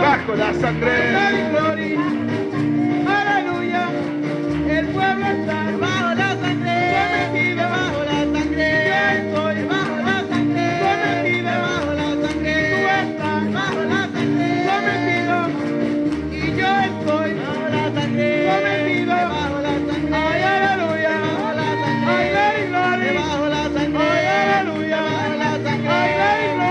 Bajo la sangre. Aleluya. El pueblo está bajo la sangre. Sometido bajo la sangre. Yo estoy bajo la sangre. Sometido bajo la sangre. Tú estás bajo la sangre. Sometido. Y yo estoy bajo la sangre. Sometido bajo la sangre. Ay, aleluya. Bajo la sangre. Ay, gloria. Bajo la sangre. Ay, aleluya. Bajo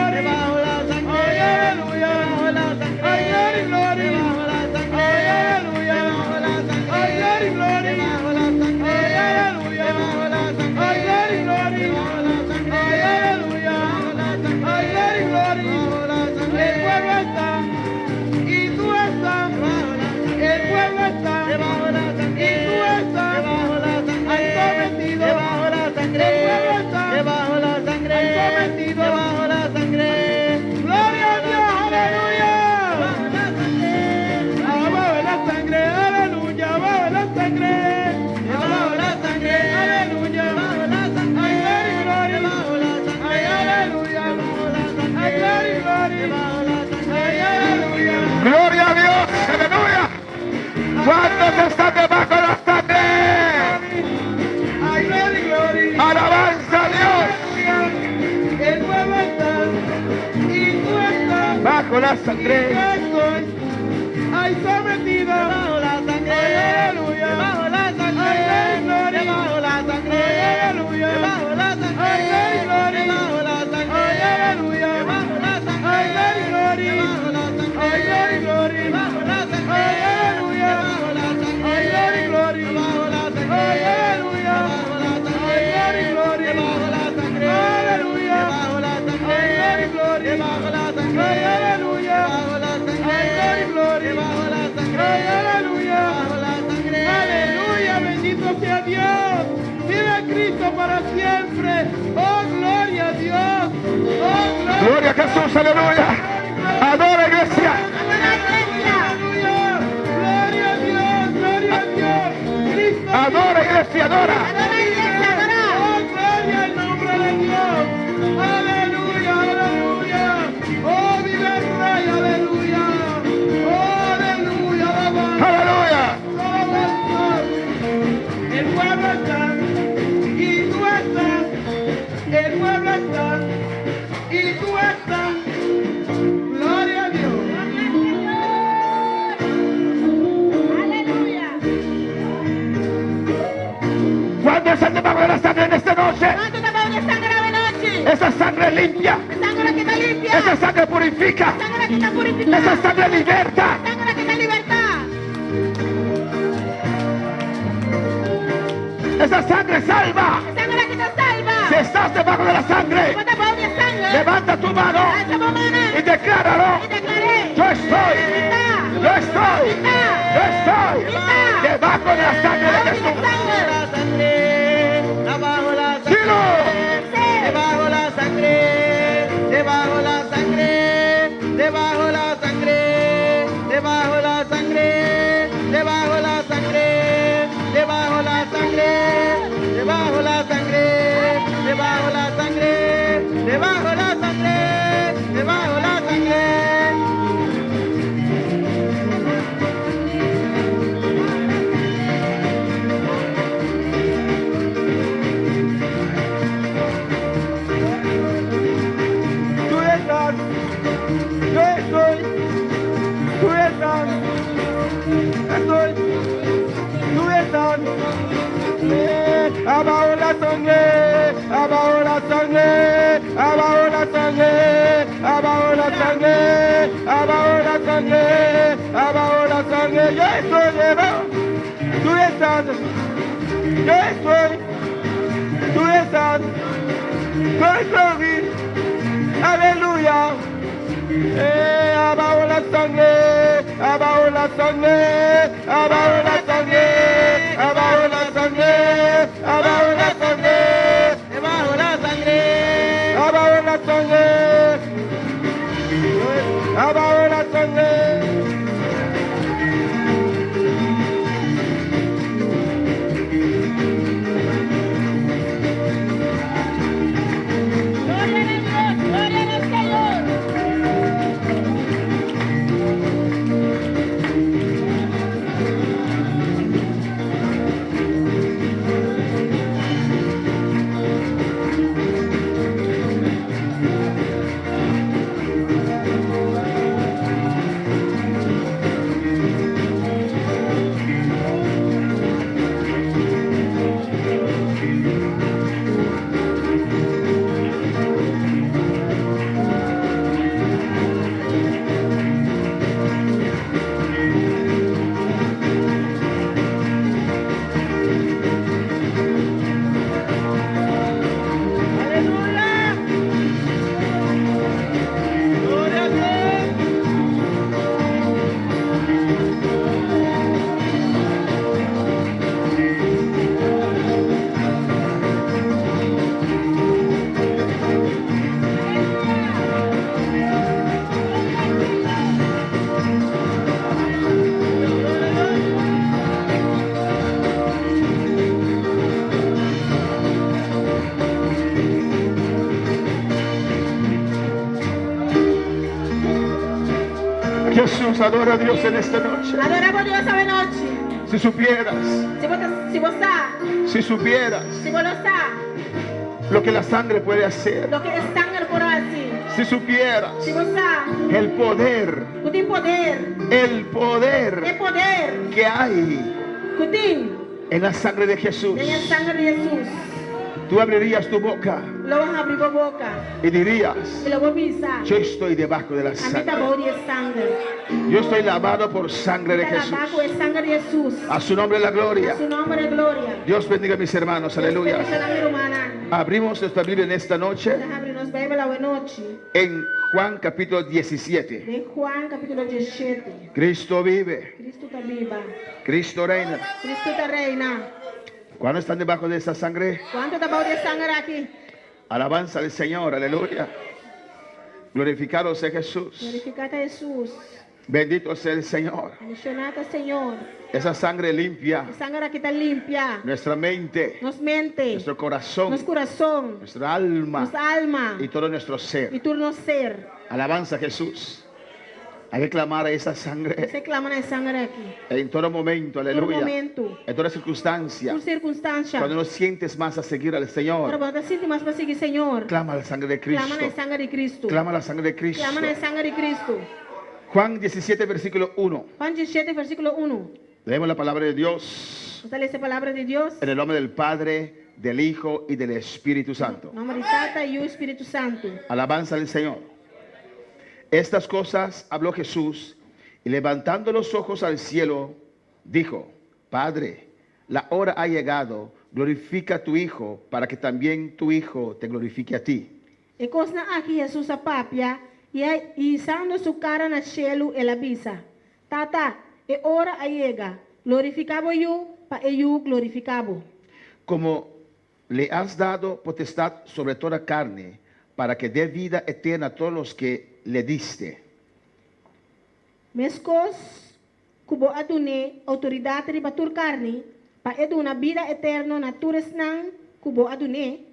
la sangre. Ay, gloria. Bajo la sangre. Ay, aleluya. Bajo la sangre. Ay, gloria. Bajo la sangre. Ay, aleluya. Bajo la sangre. Ay, gloria. Bajo la sangre. Ay, aleluya. Bajo la sangre. Ay, gloria. Bajo la sangre. Ay, aleluya. Bajo la sangre. Ay, gloria. Bajo la sangre. Ay, aleluya. Bajo la sangre. Ay, gloria. Bajo la sangre. El pueblo está y tú estás. El pueblo está debajo la sangre. Y tú estás debajo la sangre. Hay sometido debajo la sangre. El pueblo está debajo la sangre. Hay sometido debajo la sangre. Gloria a Dios, aleluya. Bajo la sangre. Abajo la sangre, aleluya. Bajo la sangre. Abajo la sangre, aleluya. Bajo la sangre. Ay, gloria, bajo la sangre. Ay, aleluya. Bajo la sangre. Ay, gloria, bajo la sangre. Ay, aleluya. Gloria a Dios, aleluya. ¿Cuántos están debajo de la sangre? Ay, gloria. Alabanza a Dios. El pueblo está y tú estás Bajo la sangre. y yo estoy. Ay, sometido bajo la sangre. Ay, aleluya. Bajo la sangre. Ay, gloria. Bajo la sangre. Ay, aleluya. Bajo la sangre. Ay, gloria. Bajo la sangre. Ay, aleluya. Bajo la sangre. Ay, gloria. Bajo la sangre. Ay, gloria. Bajo la sangre. Ay, aleluya. Bajo la sangre. Ay, gloria. Bajo la sangre. Ay, aleluya. Bajo la sangre. Ay, gloria. Bajo la sangre. Aleluya. Bajo la sangre. Ay, gloria. Bajo la sangre. Ay, aleluya. Bajo la sangre. Ay, gloria. Bajo la sangre. Ay, aleluya. Bajo la sangre. Aleluya. Bendito sea Dios. Vive Cristo para siempre. Oh, gloria a Dios. Oh, Gloria a Jesús, aleluya. Adora, iglesia. Aleluya. Gloria a Dios. Gloria a Dios. Cristo. Adora, iglesia, adora. Oh, gloria al nombre de Dios. Aleluya, aleluya. Oh, vive el Rey, aleluya. Oh, aleluya, alabanza. Aleluya. Alabanza. El pueblo está y tú estás. El pueblo está y tú estás. Gloria a Dios. Aleluya. Esa sangre limpia. La sangre que te limpia. Esa sangre purifica. La sangre que te purifica. Esa sangre liberta. La sangre que te liberta. Esa sangre salva. La sangre que te salva. Si estás debajo de la sangre, Cuando te de sangre. levanta tu mano Alza tu mano. y decláralo. Y declaré. Yo estoy. Yo estoy. Yo estoy debajo de la sangre de Jesús. Abajo la sangre. Dilo. Debajo la sangre. Debajo la sangre. Debajo la sangre. Debajo la sangre. Debajo la sangre. Debajo la sangre. Debajo la sangre. Debajo la sangre. Debajo la sangre. Debajo la sangre. Tú estás, yo estoy, tú estás, estoy, tú estás. Abajo la sangre, abajo la sangre, abajo la sangre, abajo la sangre, abajo la sangre, abajo la sangre. Yo estoy debajo, tú estás, yo estoy, tú estás. Glory, aleluya. Abajo la sangre, abajo la sangre, abajo la sangre, abajo la sangre, abajo la sangre, abajo la sangre, abajo la sangre, abajo la sangre. Jesús, adora a Dios en esta noche. Adoramos a Dios esta noche. Si supieras, Si si supieras vos lo sabes, lo que la sangre puede hacer, lo que es sangre por así. si supieras Si vos sabes, el poder, tú tienes poder, el poder el poder, que hay tú tienes en la sangre de Jesús, en la sangre de Jesús. tú abrirías tu boca Lo vas a abrir por boca y dirías: y lo vas a pisar. yo estoy debajo de la A mí te sangre. voy a sangre. Yo estoy lavado por sangre de Está Jesús. abajo de sangre de Jesús. A su nombre la gloria. A su nombre de gloria. Dios bendiga a mis hermanos, aleluya. Dios bendiga a mi hermana. Abrimos nuestra Biblia en esta noche Deja abrirnos Biblia buena noche. en Juan capítulo 17. De Juan capítulo 17. Cristo vive, Cristo está viva. Cristo reina. Cristo está reina. ¿Cuándo están debajo de esa sangre? ¿Cuánto te de sangre aquí? Alabanza al Señor, aleluya. Glorificado sea Jesús. Glorificate a Jesús. Bendito sea el Señor. Mencionate, Señor. Esa sangre limpia La sangre aquí está limpia. nuestra mente, Nos mente. nuestro corazón, Nuestro corazón. nuestra alma Nuestra alma. y todo nuestro Y ser. tu no ser. Alabanza a Jesús. Hay que clamar a esa sangre Se clama de sangre aquí. en todo momento, Todo aleluya. momento. En toda circunstancia. Tu circunstancia. Cuando no sientes más a seguir al Pero Señor, cuando te sientes más para seguir, Señor. clama la sangre de Cristo. Clama la sangre de Cristo. Clama la sangre de Cristo. Clama la sangre de Cristo. Juan 17, versículo 1. Juan 17, versículo 1. Leemos la palabra de Dios Esta es la palabra de Dios. en el nombre del Padre, del Hijo y del Espíritu Santo. Nome de Tata e o Espírito Santo. Alabanza al Señor. Estas cosas habló Jesús y levantando los ojos al cielo, dijo: Padre, la hora ha llegado, glorifica a tu Hijo, para que también tu Hijo te glorifique a ti. E cosna aqui Jesus a papia e izando su cara na cielo e la bisa. Tata, e ora aiega, glorificabo eu, pa eu glorificabo. Como le has dado potestad sobre toda carne, para que dé vida eterna a todos los que le diste. Meskos, kubo adune autoridade de batur carne, pa eduna vida eterno natures nan kubo adune.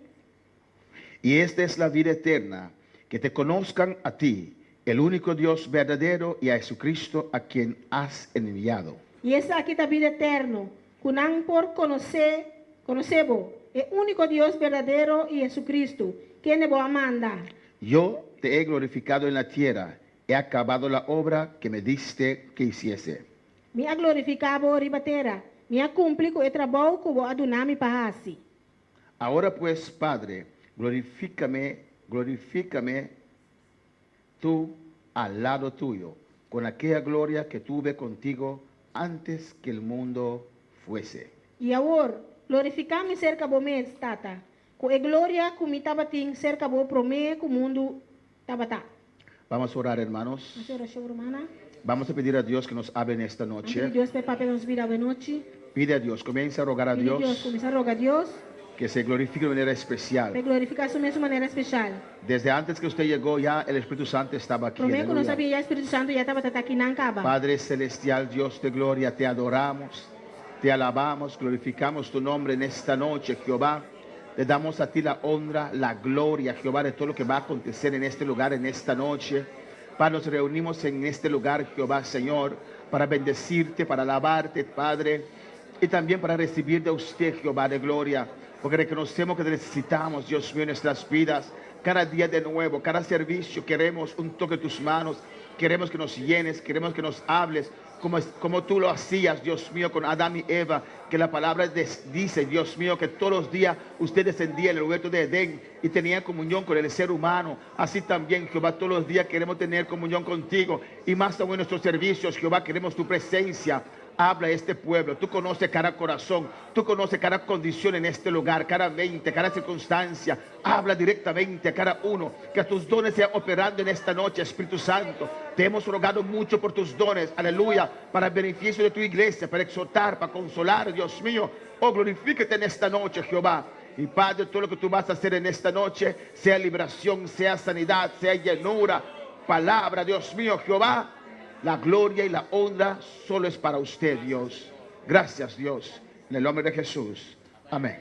Y esta es la vida eterna, que te conozcan a ti, el único Dios verdadero, y a Jesucristo a quien has enviado. E essa aqui da vida eterno, kunang por conocebo, el único Dios verdadero y Jesucristo, quien ne boa manda. Yo te he glorificado en la tierra, he acabado la obra que me diste que hiciese. Mi ha glorificado ribatera, mi ha cumplido el trabajo que boa adunami pahasi. Ahora pues, Padre, glorifícame tú al lado tuyo, con aquella gloria que tuve contigo antes que el mundo fuese. E agora, glorificame cerca bo mes, tata, com a glória que me tabating cerca bo prome que o mundo tabata. Vamos a orar, hermanos. Nossa oração romana. Vamos a pedir a Dios que nos hable en esta Antes noche. Deus pe pape nos vida de noite. Pide a Dios, comienza a rogar a Pide Deus, Dios começar a rogar a Deus, que se glorifique de manera para especial. glorificar su mesma maneira especial. Desde antes que usted llegó, ya el Espíritu Santo estaba aquí. Prome que não Aleluya. sabia já Espírito Santo já estava aqui na caba. Padre celestial, Dios de gloria, te adoramos, te alabamos, glorificamos tu nombre en esta noche, Jehová. Le damos a ti la honra, la gloria, Jehová, de todo lo que va a acontecer en este lugar, en esta noche. Padre, nos reunimos en este lugar, Jehová, Señor, para bendecirte, para alabarte, Padre, y también para recibir de usted, Jehová, de gloria, porque reconocemos que necesitamos, Dios mío, en nuestras vidas. Cada día de nuevo, cada servicio, queremos un toque de tus manos, queremos que nos llenes, queremos que nos hables, como tú lo hacías, Dios mío, con Adán y Eva, que la palabra dice, Dios mío, que todos los días usted descendía en el huerto de Edén y tenía comunión con el ser humano. Así también, Jehová, todos los días queremos tener comunión contigo, y más aún en nuestros servicios, Jehová, queremos tu presencia. Habla a este pueblo, tú conoces cada corazón, tú conoces cada condición en este lugar, cada mente, cada circunstancia. Habla directamente a cada uno, que tus dones sean operando en esta noche, Espíritu Santo. Te hemos rogado mucho por tus dones, aleluya, para el beneficio de tu iglesia, para exhortar, para consolar, Dios mío. Oh, glorifícate en esta noche, Jehová. Y Padre, todo lo que tú vas a hacer en esta noche, sea liberación, sea sanidad, sea llenura, palabra, Dios mío, Jehová. La gloria y la honra solo es para usted, Dios. Gracias, Dios. En el nombre de Jesús. Amén.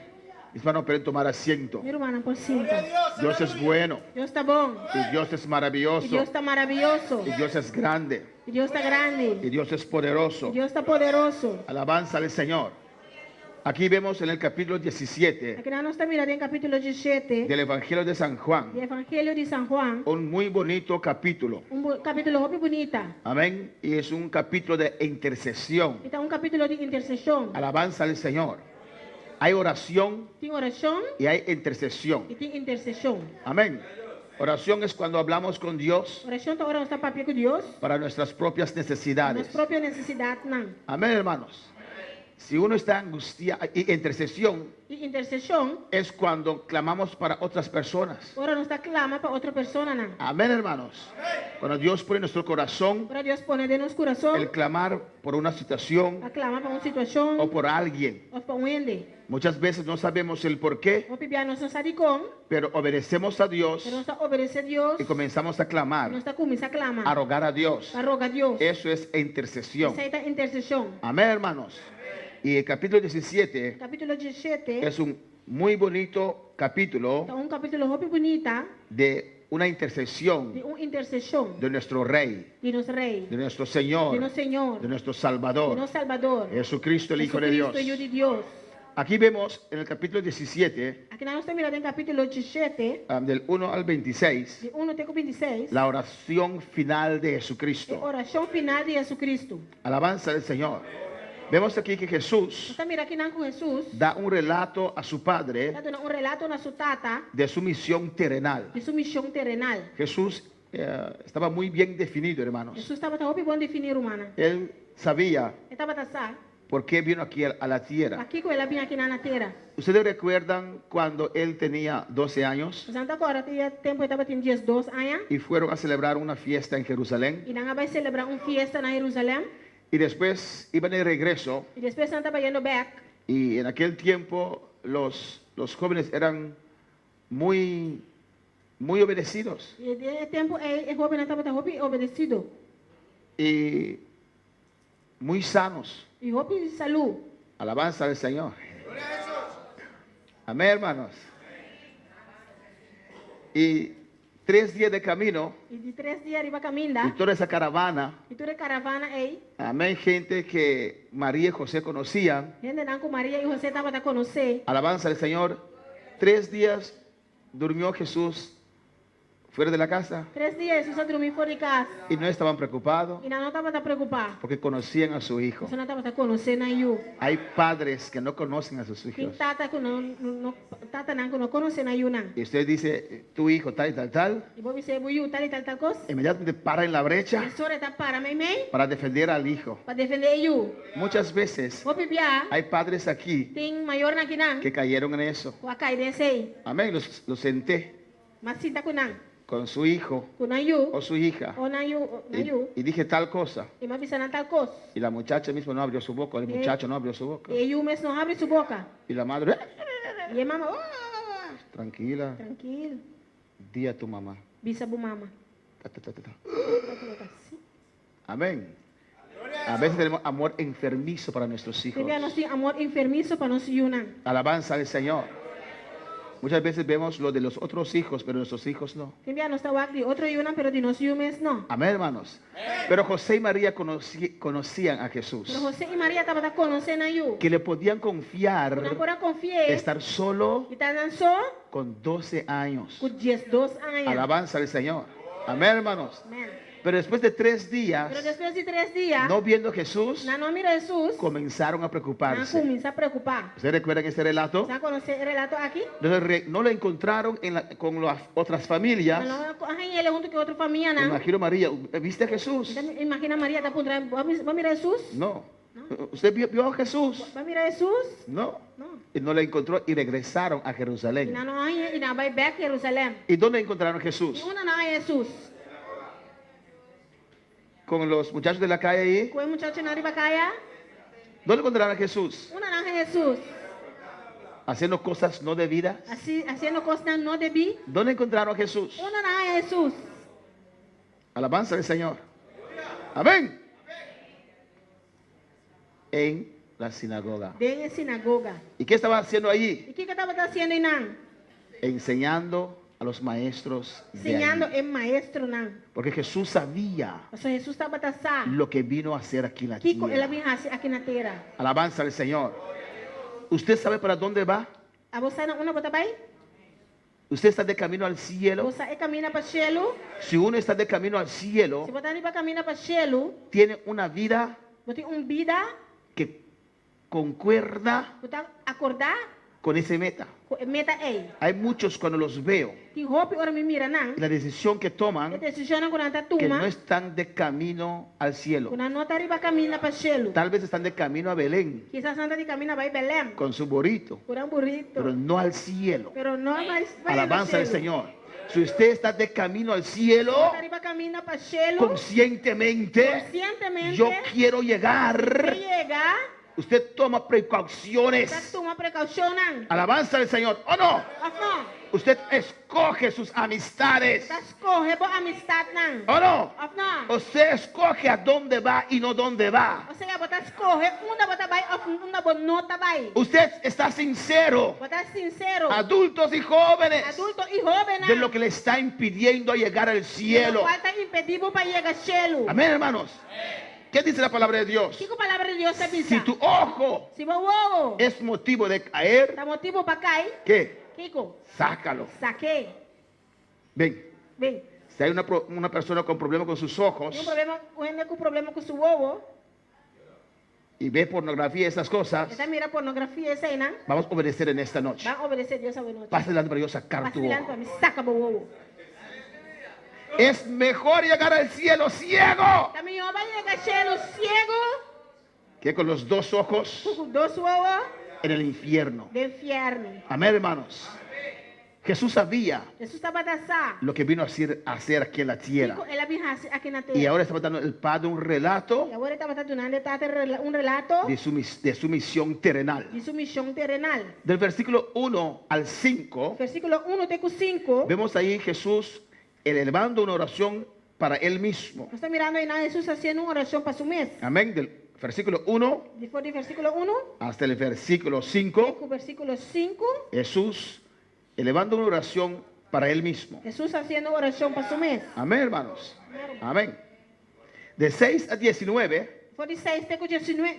Mis hermanos, pueden tomar asiento. Mi hermana, por cinco. Dios es bueno. Dios está bom. Y Dios es E maravilloso. Deus está maravilhoso. Y Dios es grande. E Deus está grande. Y Dios es E poderoso. Deus está poderoso. Alabanza al Señor. Aquí vemos en el capítulo 17 Aqui nós estamos mirando em capítulo 17 del Evangelio de San do Juan. Evangelho de São João. Un muy bonito capítulo. Capítulo muito bonita. Amén. Y es un capítulo de intercesión. Então, capítulo de intercessão. Alabanza al Señor. Hay oración Tem oração y hay intercesión. e tem intercessão. Amén. Oración es cuando hablamos con Dios Oração está orando está papel com Deus. para nuestras propias Nas necesidades. próprias necessidades, não. Amén, hermanos. Si uno está angustiado, y intercesión E intercessão, es cuando clamamos para otras personas. ora não está clama para outra pessoa, não. Amén, hermanos. Cuando Dios pone en nuestro corazón Ora Deus põe de nos coração, el clamar por una situación a clama para uma situação, o por alguien. ou para um ende. Muchas veces no sabemos el por qué, O pibia não sabe como, pero obedecemos a Dios pero nós está obedecer a Deus, y comenzamos a nós clamar, está começar a clamar, a rogar a Dios. a rogar a Deus. Eso es intercesión. Essa é a intercessão. Amén, hermanos. Y el capítulo 17 Capítulo 17 es un muy bonito capítulo então um capítulo muito bonita de una de intercesión intercessão de nuestro Rey, de nosso Rei, de nuestro de Señor, nosso Senhor, de nuestro de Salvador, nosso Salvador, Jesucristo, el Hijo de Dios. Jesucristo, Hijo de Deus. Aquí vemos en el capítulo 17, Aqui nós estamos mirando em capítulo 17, del 1 al 26, de 1 até 26, la oración final de é Jesucristo. oração final de Jesus Cristo. Alabanza del Señor. Vemos aquí que Jesús Kita mira aqui com Jesus. da un relato a su padre Está dando relato na sua tata de su misión terrenal. de sua missão terrenal. Jesús estaba muy bien definido, hermanos. Jesus estava tá bom definir humana. Él sabía Ele estava tá sa. por qué vino aquí a la tierra. Aqui com ela vinha aqui na terra. ¿Ustedes recuerdan cuando él tenía 12 años Mas agora tinha tempo estava tem dias 2 anos y fueron a celebrar una fiesta en Jerusalén? e não vai celebrar fiesta na Jerusalém Y después iban de regreso e depois não estava indo back. y en aquel tiempo los jóvenes eran muy obedecidos E de tempo o jovem estava tá obedecido. y muy sanos. E jovem salud. Alabanza al Señor. Amén, hermanos. Y 3 días de camino E de 3 dias arriba y caminda. toda esa caravana, E toda caravana aí. amén, gente que María y José conocían. Gente não com Maria e José estava a conhecer. Alabanza al Señor. 3 días durmió Jesús fuera de la casa 3 dias Jesus dormiu fora de casa. y no estaban preocupados E não estava preocupado. porque conocían a su hijo. Você não estava conhecendo eu. Hay padres que no conocen a sus Quem hijos. tata que não conhece na eu não. Y usted dice, tu hijo tal y tal, tal, E vou dizer, vou eu tal e tal coisa. inmediatamente para en la brecha E senhora está para mim para defender al hijo. para defender eu. Muchas veces Vou pipiar. hay padres aquí Tem maior na que não. que cayeron en eso. Com a caidência aí. Amén. Los senté Mas sinta com não. con su hijo Com na eu. o su hija Ou na eu. Na eu. y dije tal cosa. E me avisa na tal coisa. Y la muchacha mismo no abrió su boca, el muchacho no abrió su boca. E eu mesmo não abre sua boca. Y la madre, E a mama, oh, tranquila, tranquilo. di a tu mamá. Bisa bu mama. Ta, ta, ta, ta, ta. Vai colocar assim. Amén. A veces tenemos amor enfermizo para nuestros hijos. Porque nós temos amor enfermizo para nós eu não. Alabanza al Señor. Muchas veces vemos lo de los otros hijos, pero nuestros hijos no. Tem nós está de outro eu não, pero de nós eu mesmo não. Amén, hermanos. Pero José y María conocían a Jesús. Pero José e Maria estavam conhecendo eu. Que le podían confiar Não pode confiar. estar solo E tá só con 12 años. com 2 anos. Alabanza al Señor. Amén, hermanos. Amém. Pero después de 3 Pero días, depois de 3 dias, no viendo a Jesús, na nome de Jesus, comenzaron a não preocuparse. começa a preocupar. ¿Ustedes recuerdan este relato? Já conhece o relato aqui? Entonces no lo encontraron con las otras familias. Mas ele junto com outra família, Me não? imagino María, ¿viste a Jesús? Então, imagina Maria está por trás. Vai mirar Jesus? No. ¿Usted vio a Jesús? Vai mirar Jesus? No. Não. Y no la encontró y regresaron a E Jerusalén. não vai back Jerusalém. ¿Y dónde encontraron a E Jesús? uma não é Jesus. Con los muchachos de la calle ahí. Com o muchacho na ribacaia, ¿Dónde encontraron a Jesús? uma não é Jesus. Haciendo cosas no debidas. Assim, haciendo coisas não devi. ¿Dónde encontraron a Jesús? Uma não é Jesus. Alabanza del Señor. Amén. En la sinagoga. Dentro da sinagoga. ¿Y qué estaba haciendo allí? E o que estava fazendo aí, não? Enseñando a los maestros de Ensinando allí. é maestro, não. Porque Jesús sabía Mas Jesus estava fazendo. lo que vino a hacer aquí en la O que ela tierra. vinha aqui na terra. Alabanza al Señor. ¿Usted sabe para dónde va? A você não bota bem? ¿Usted está de camino al cielo? Você caminha para o cielo. Si uno está de camino al cielo, Se você não caminha para o cielo, tiene una vida você tem vida, que concuerda você acordar, con ese meta. meta aí. Hay muchos cuando los veo, Tem roupa ora me mira, não? y la decisión que E toman, decisão quando está que no toma, están de camino al cielo. quando não está arriba caminha para o cielo. Tal vez están de camino a Belén Quizás anda de caminho vai Belém, con su burrito, por burrito, pero no al cielo. pero não vai Alabanza al Señor. Si usted está de camino al cielo, Está arriba caminha para o cielo, conscientemente, conscientemente, yo quiero que llegar. llega, Usted toma está precauciones. toma precaução, não? Alabanza al Señor. ¿O no? Não, Usted escoge sus amistades. está escorre boa amistade, não? ¿O no? Não. Usted escoge a dónde va y no dónde va. Você ia botar escorre, uma bota vai, uma bota nota vai. Usted está sincero, Botar sincero, adultos y jóvenes, adulto e jovem, de lo que le está impidiendo a llegar al cielo. Qual está impedido para chegar ao cielo? Amén, hermanos. ¿Qué dice la palabra de Dios? Que a palavra de Deus avisa? Si tu ojo Se o es motivo de caer, dá motivo para cair, ¿qué? Kiko, Sácalo. saquei. Ven, Vem, si hay una persona con problemas con sus ojos, tem problema com com problema com seu ovo, y ve pornografía y esas cosas, Esta mira pornografia esa ina. vamos a obedecer en esta noche. Van a obedecer Dios a bueno. Pasa adelante para yo sacar Pasa tu adelante ojo. para mí saca bobo. Es mejor llegar al cielo ciego También yo vaya a cachelo ciego. que con los dos ojos Dos huevos en el infierno. de infierno. Amén, hermanos. Jesús sabía Jesús estaba tasado. lo que vino a hacer aquí en la tierra. Él había aquí en la Y tierra. ahora estaba dando el Padre un relato Y ahora estaba dando un relato de su misión terrenal. de su misión terrenal. Del versículo 1 al 5, Versículo 1 de 5. vemos ahí Jesús elevando una oración para él mismo. Está mirando ahí Jesús haciendo una oración para su mes. Amén. Del versículo 1 Después del versículo 1, hasta el versículo 5, versículo 5, Jesús elevando una oración para él mismo. Jesús haciendo oración para su mes. Amén, hermanos. Amén. De 6 a 19, Después de 6 de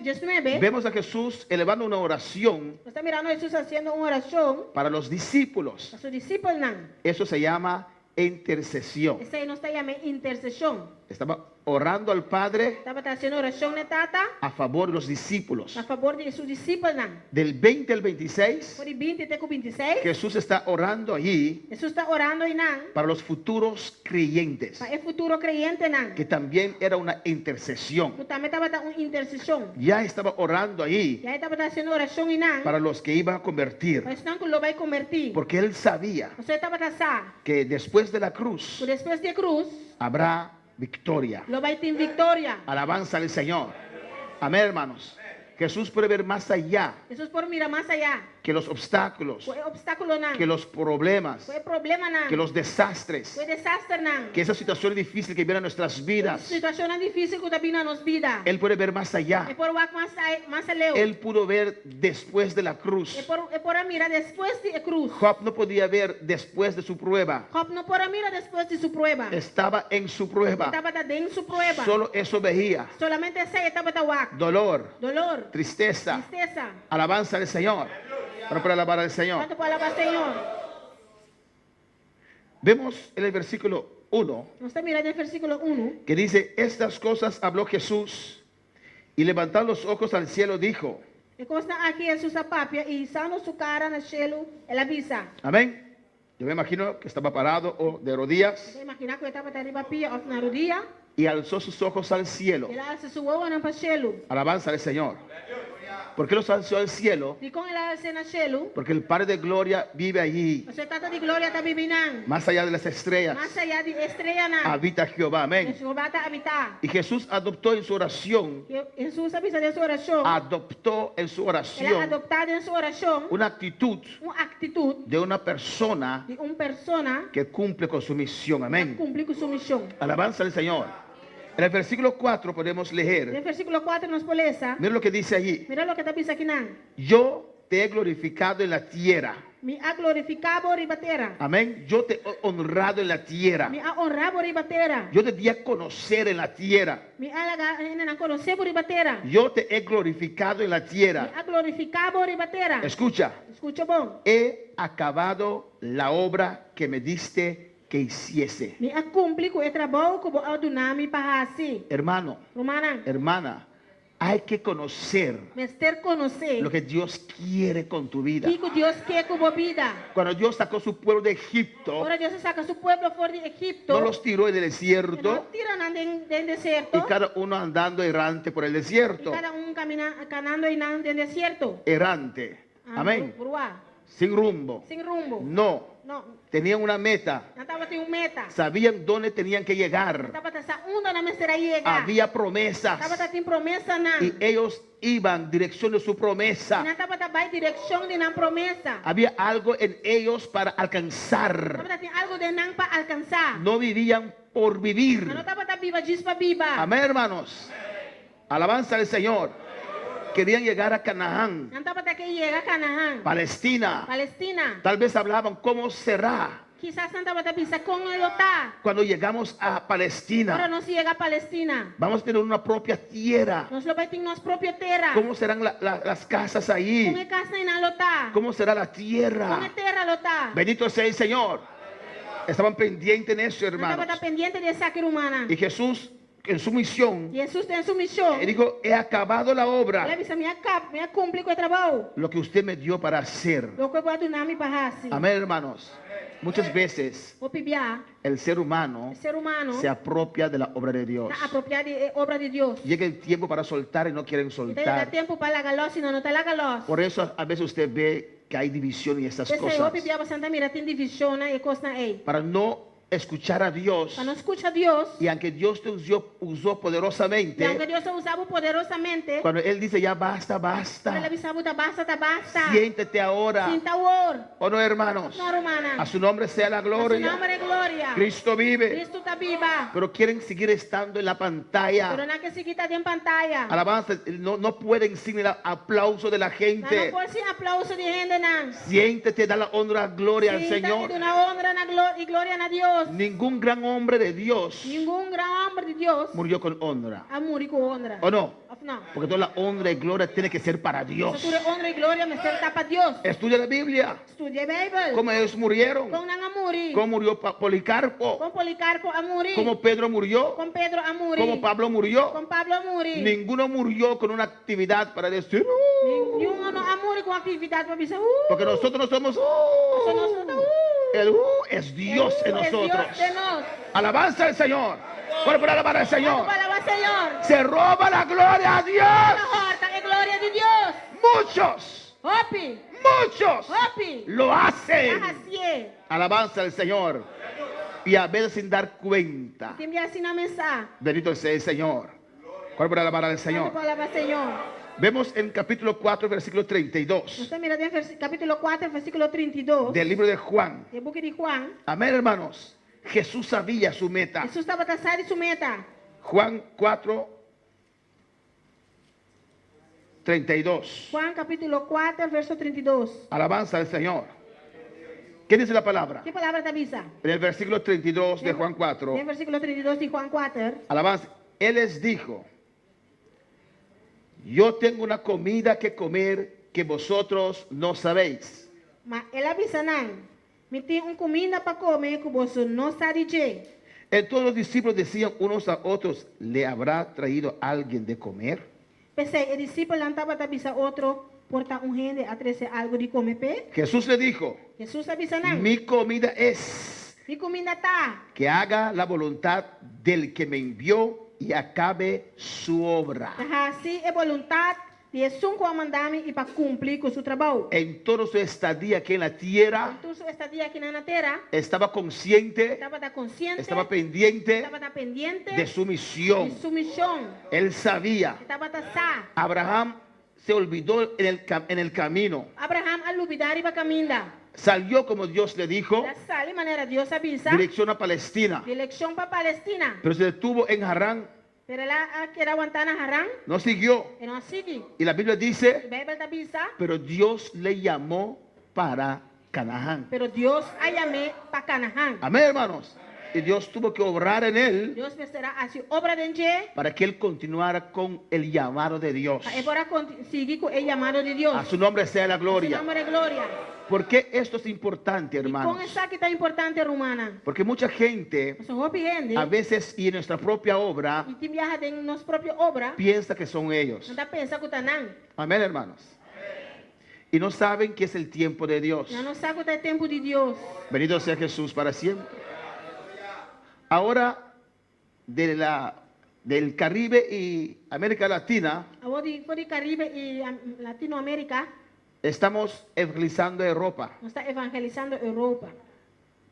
19, vemos a Jesús elevando una oración está mirando a Jesús haciendo una oración para los discípulos. para sus discípulos. Eso se llama intercesión. Esta no está llamando intercesión. Estaba orando al Padre Estaba haciendo oración de tata a favor de los discípulos. a favor de sus discípulos. Del 20 al 26, Por el 20 de 26, Jesús está orando allí Jesús está orando y para los futuros creyentes, para el futuro creyente. que también era una intercesión. También estaba dando una intercesión. Ya estaba orando allí Ya estaba haciendo oración y para los que iban a convertir, para eso lo va a convertir. porque él sabía Usted estaba tasado. que después de la cruz Después de cruz, habrá victoria. lo va a tener victoria. Alabanza al Señor. Amén, hermanos. Jesús puede ver más allá Jesús por mira más allá. que los obstáculos, Fue obstáculo nan. que los problemas, Fue problema nan. que los desastres, Fue desastre nan. que esa situación difícil que viene a nuestras vidas. Situación difícil que también nos vida. Él puede ver más allá. Es por wax más leo. Él pudo ver después de la cruz. Es por mira después de cruz. Job no podía ver después de su prueba. Job no por mira después de su prueba. Estaba en su prueba. Estaba en su prueba. Solo eso veía. Solamente ese estaba tahuac. Dolor, Dolor. tristeza, Tristeza. alabanza al Señor. Para alabar al Señor. ¿Cuánto puede alabar al Señor? Vemos en el versículo 1 Nos está mirando el versículo 1. que dice, estas cosas habló Jesús y levantando los ojos al cielo dijo, Y consta aquí Jesús a papia y izando su cara en el cielo, él avisa. amén. Yo me imagino que estaba parado o de rodillas Se imagina que estaba arriba pia o na rodilla. y alzó sus ojos al cielo. Él alza su huevo en el cielo. Alabanza al Señor. ¿Por qué los alzó al cielo? Y con él alza en el cielo. Porque el Padre de gloria vive allí, O sea, tata de gloria está vivinan. más allá de las estrellas. Más allá de estrella na. Habita Jehová, amén. Jehová está habitar. Y Jesús adoptó en su oración, Y Jesús avisa de su oración. adoptó en su Él ha oración adoptado en su oración una actitud una actitud de una persona de una persona que cumple con su misión, que amén. cumple con su misión. Alabanza al Señor. En el versículo 4 podemos En el leer, versículo 4 nos poleza. mira lo que dice allí, Mira lo que está dice aquí nan. yo te he glorificado en la tierra, Me ha glorificado ribatera. amén. Yo te he honrado en la tierra, Me ha honrado ribatera. yo te di a conocer en la tierra, Me ha la conocer ribatera. yo te he glorificado en la Me tierra. ha glorificado ribatera. Escucha, Escucha bon. he acabado la obra que me diste que hiciese. Me ha cumplido con el trabajo como adunami para así. Hermano, Romana. hermana, hay que conocer Mester conocer. lo que Dios quiere con tu vida. Que Dios quiere como vida. Cuando Dios sacó su pueblo de Egipto, Ahora Dios saca a su pueblo fuera de Egipto. no los tiró en el No desierto tiran del desierto. y cada uno andando errante por el desierto. Y cada uno caminando y nadando del desierto. Errante. Amén. Burua. Sin rumbo. Sin rumbo. No. No. Tenían una meta. No estaba en un meta. Sabían dónde tenían que llegar. Estaba esa onda na mestera llega. Había promesas. Estaba sin promesa na. Y ellos iban dirección de su No promesa. estaba en dirección de una promesa. Había algo en ellos para alcanzar. Estaba en algo de nan para alcanzar. No vivían por vivir. No estaba viva gispa viva. Amén, hermanos. Alabanza al Señor. Querían llegar a Canaán, No estaba que llega a Canaán. Palestina. Palestina. Tal vez hablaban cómo será Quizás no estaba pisa con el otá. cuando llegamos a Ahora Palestina. no se llega a Palestina. Vamos a tener una propia tierra. Nos lo va a tener nuestra propia tierra. ¿Cómo serán las casas Con ahí? el casa en alotá. ¿Cómo será la Con tierra? el tierra alotá. Bendito sea el Señor. Estaban pendientes en eso, No estaba hermanos. pendiente de esa que humana. Y Jesús en su misión, Jesus tem sua missão. Él dijo, he acabado la Ele obra, avisa minha cumprir com o trabalho. lo que usted me dio para hacer. Eu que vou donar me para assim. Amén, hermanos. Muchas veces O pibiar, el ser humano o ser humano se apropia de la obra de Dios. está apropriado de obra de Deus. Llega el tiempo para soltar y no quieren Então dá soltar. tempo para lagar senão não está lagar. Por eso a veces usted ve que hay división y estas Esse o cosas. pibiar você anda mira tem divisão e coisa na ei. Para no escuchar a Dios, Para não escutar Deus. y aunque Dios te usó E aunque poderosamente, Deus usava poderosamente, cuando Él dice ya basta, ele basta, avisava tá basta. siéntete ahora. Sinta o or. ¿O no, hermanos? Não, romana. A su nombre sea la A su gloria. nombre é glória. Cristo vive. Cristo está viva. Pero quieren seguir estando en la Pero pantalla. não é que seguir tá em pantalla. Alabanza, no pueden sin el aplauso de la Não gente. pode ser aplauso de gente, não. Siéntete, da la honra, gloria al Siéntate Señor. de una honra y gloria a Dios. Ningún gran hombre de Dios Ningún gran hombre de Dios murió con honra. ha muerto con honra. ¿O no? No. Porque toda la honra y gloria tiene que ser para Esa Dios. tu honra y gloria me será para Dios. Estudia la Biblia. Estudia a Bíblia. Cómo ellos murieron. Con Nan a morir. Cómo murió Policarpo. Con Policarpo a morir. Cómo Pedro murió. Con Pedro a morir. Cómo Pablo murió. Con Pablo a morir. Ninguno murió con una actividad para decir, Ninguno no a morir con actividad para decir, porque nosotros no somos, nosotros, el es Dios en es nosotros. Dios de nos. Alabanza al Señor. ¿Cuál fue la alabanza al Señor? Palabra Señor. Se roba la gloria a La Dios. horta es gloria de Dios. Muchos, Hopi. muchos Hopi. lo hacen. Así es. Alabanza al Señor. Y a veces sin dar cuenta. Te envía así una mensaje. Bendito sea el Señor. ¿Cuál fue la alabanza al Señor? Palabra Señor. Vemos en capítulo 4, versículo 32 Usted mira en capítulo 4, versículo 32. del libro de Juan. El buque de Juan. Amén, hermanos. Jesús sabía su meta. Jesús estaba trazado en su meta. Juan 4, 32. Juan capítulo 4, verso 32. Alabanza al Señor. ¿Qué dice la palabra? ¿Qué palabra te avisa? En el versículo 32 de Juan 4. En el versículo 32 de Juan 4. Alabanza. Él les dijo, yo tengo una comida que comer que vosotros no sabéis. Mas ele avisa não. Me tem comida para comer que você não sabe de. Entonces los discípulos decían unos a otros, ¿le habrá traído alguien de comer? Pensei, o discípulo não estava a avisar outro porta gente a trazer algo de comer pe. Jesús le dijo, Jesus avisa não. mi comida es Mi comida tá. que haga la voluntad del que me envió y acabe su obra. Assim é vontade de Jesus comandar-me e para cumprir com seu trabalho. En todo su estadía aquí en la tierra, Então, esta dia aqui na terra, estaba consciente, estava da consciente, estaba pendiente estava da pendiente de su de misión. sua missão. Él sabía. Estava da sa. Abraham se olvidó en el camino. Abraham al olvidar iba caminhar. Salió como Dios le dijo, Da sala de maneira Deus avisa. dirección a Palestina. Direcção para Palestina. Pero se detuvo en Harán, Pero ela quer aguentar na Harã. no siguió. E não sigue. Y la Biblia A dice, Bíblia avisa. pero Dios le llamó para Canaán. Pero Deus a chamou para Canaã. Amén, hermanos. Y Dios tuvo que obrar en él Deus será assim obra de Deus. para que él continuara con el llamado de Dios. Para seguir com o chamado de Deus. A su nombre sea la Su gloria. nombre es gloria. ¿Por qué esto es importante, E com hermanos? essa que está importante, romana. Porque mucha gente São gente. a veces y en nuestra propia obra E que viaja em nossa própria obra. piensa que son ellos. Não está pensando que está não. Amén, hermanos. Y no saben que es el tiempo de Dios. Não sabe que é tempo de Deus. Bendito sea Jesús para siempre. Ahora, del Caribe y América Latina, Agora de Caribe e Latinoamérica, estamos evangelizando a Europa. nós está evangelizando a Europa.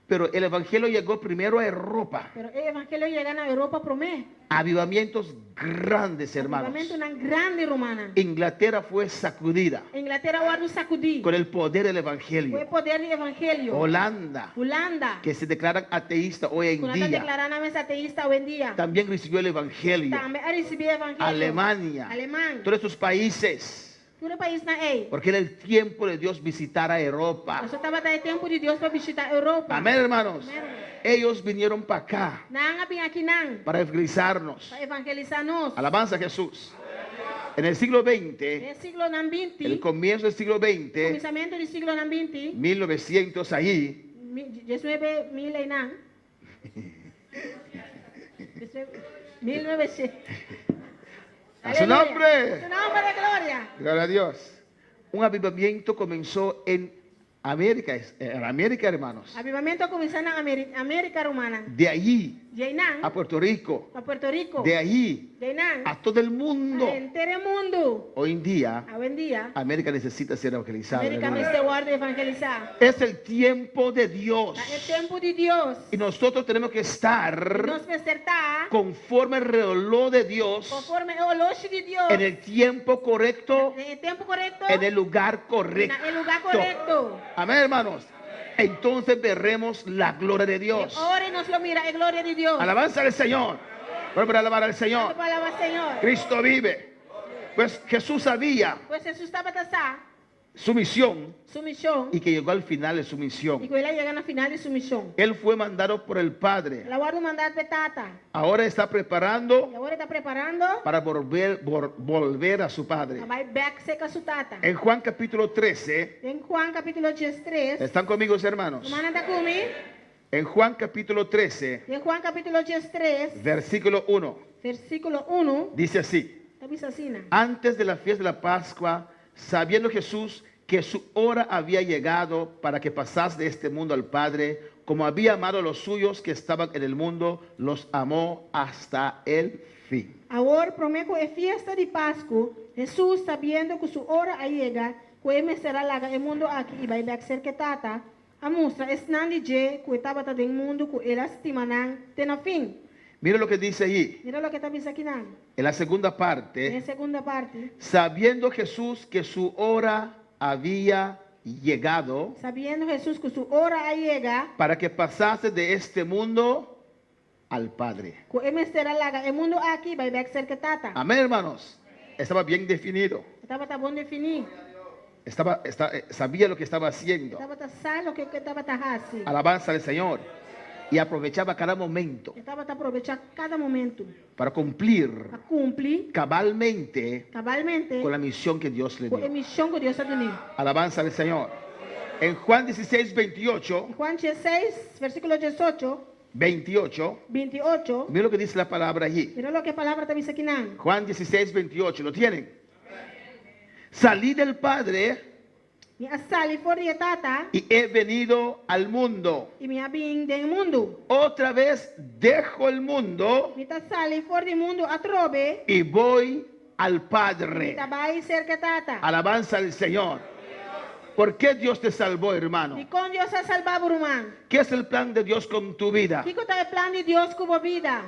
Pero el evangelio llegó primero a Europa. Pero o evangelho chega na Europa primeiro. Avivamientos grandes, hermanos. Avivamento na grande romana. Inglaterra fue sacudida A Inglaterra guarda sacudí. con el poder del Foi o evangelio. poder do evangelho. Holanda, Holanda. que se declaran ateístas hoy en Quando está día, declarando a ateísta hoje em dia. también recibió el evangelio. Também a receber o evangelho. Alemania, Alemão. todos estos países, Todo país na ei. porque era el tiempo de Dios visitar a Europa. Eu só estava dando tempo de Deus para visitar a Europa. Amén, hermanos. Amén. Ellos vinieron para acá Não vim aqui não. para evangelizarnos. Para evangelizar-nos. Alabanza a Jesús. En el siglo XX, No siglo não 20. el comienzo del siglo XX, Começamento do siglo não 20. 1900 ahí, 19 mil aí não. 1900. A su Aleluya. nombre. Su nombre de gloria. Gloria a Dios. Un avivamiento comenzó en América, hermanos. Avivamiento comenzó en América Romana. De allí Jainan, a Puerto Rico. a Puerto Rico. De allí Jainan, a todo el mundo. entero mundo. Hoy en día, Hoy en día, América necesita ser evangelizada. América hermanos. necesita guardar y evangelizar. Es el tiempo de Dios. El tiempo de Dios. Y nosotros tenemos que estar Nos despertar conforme el reloj de Dios, conforme el reloj de Dios. en el tiempo correcto, En el tiempo correcto. en el lugar correcto. En el lugar correcto. Amén, hermanos. Entonces veremos la gloria de Dios. Ahora nos lo mira, es gloria de Dios. Alabanza al Señor. Vuelve a alabar al Señor. Tu palabra, Señor. Cristo vive. Pues Jesús sabía Pues Jesús estaba tasado su misión su misión. y que llegó al final de su Y misión. que él llega al final de su misión. Él fue mandado por el Padre. La guarda mandar de tata. Ahora está Y preparando ahora está preparando para volver a su Padre. para ir back seca su tata. En Juan capítulo 13, En Juan capítulo 13. ¿están conmigo, hermanos? Hermana Takumi. En Juan capítulo 13, En Juan capítulo 13. versículo 1, Versículo 1. dice así: Tabisacina. antes de la fiesta de la Pascua, sabiendo Jesús que su hora había llegado para que pasase de este mundo al Padre, como había amado a los suyos que estaban en el mundo, los amó hasta el fin. Ahora prometo es fiesta de Pascua. Jesús sabiendo que su hora llega, que me será larga el mundo aquí y va a ser que tata. A mostra es nandi je que estaba del mundo que era estimanan tena fin. Mira lo que dice allí, Mira lo que está aquí nan. en la segunda En parte: la segunda parte. sabiendo Jesús que su hora había llegado Sabiendo Jesús que su hora llega, para que pasase de este mundo al Padre. que me será larga el mundo aquí va a ser que tata. Amén, hermanos. Estaba bien definido. Estaba tan bon definido. Sabía lo que estaba haciendo. Estaba tan sal lo que estaba tan así. Alabanza al Señor. Y aprovechaba cada momento Estaba tan aprovechar cada momento. para cumplir A cumplir cabalmente cabalmente con la misión que Dios le con la dio. misión que Dios ha tenido. Alabanza al Señor. En Juan 16, 28, Juan 16, versículo 18, 28, 28. mira lo que dice la palabra allí. Mira lo que palabra te dice aquí. nan. Juan 16, 28, ¿lo tienen? Salí del Padre Mi asali for de tata y he venido al mundo. y mi abing del mundo. Otra vez dejo el mundo Mi tasali for de mundo a trobe. y voy al Mi Padre. tabai cerca tata. Alabanza al Señor. ¿Por qué Dios te salvó, hermano? Y con Dios ha salvado rumán. ¿Qué es el plan de Dios con tu vida? Kiko está el plan de Dios como vida.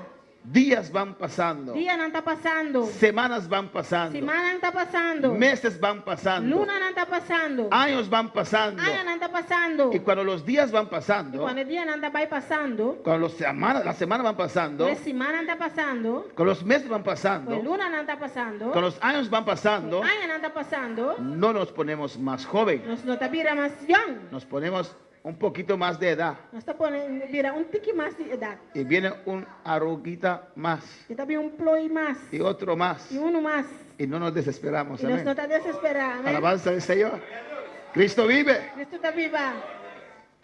Días van pasando, Día no está pasando. semanas van pasando, Semana no está pasando. meses van pasando, Luna no está pasando. años van pasando. Año no está pasando. Y cuando los días van Y pasando, cuando el día no está pasando. cuando las semanas van pasando, La semana no está pasando. cuando los meses van Pues pasando, luna no está pasando. cuando los años van pasando, Año no está pasando. no nos ponemos más jóvenes, Nos no te vira más young. nos ponemos un poquito más de edad Nos te pone vira un tiki más de edad. y viene un arruguita más Y también un ploy más. y otro más Y uno más. y no nos desesperamos. Y nos no Amén. te desesperamos. Alabanza al Señor. Cristo vive. Cristo está viva.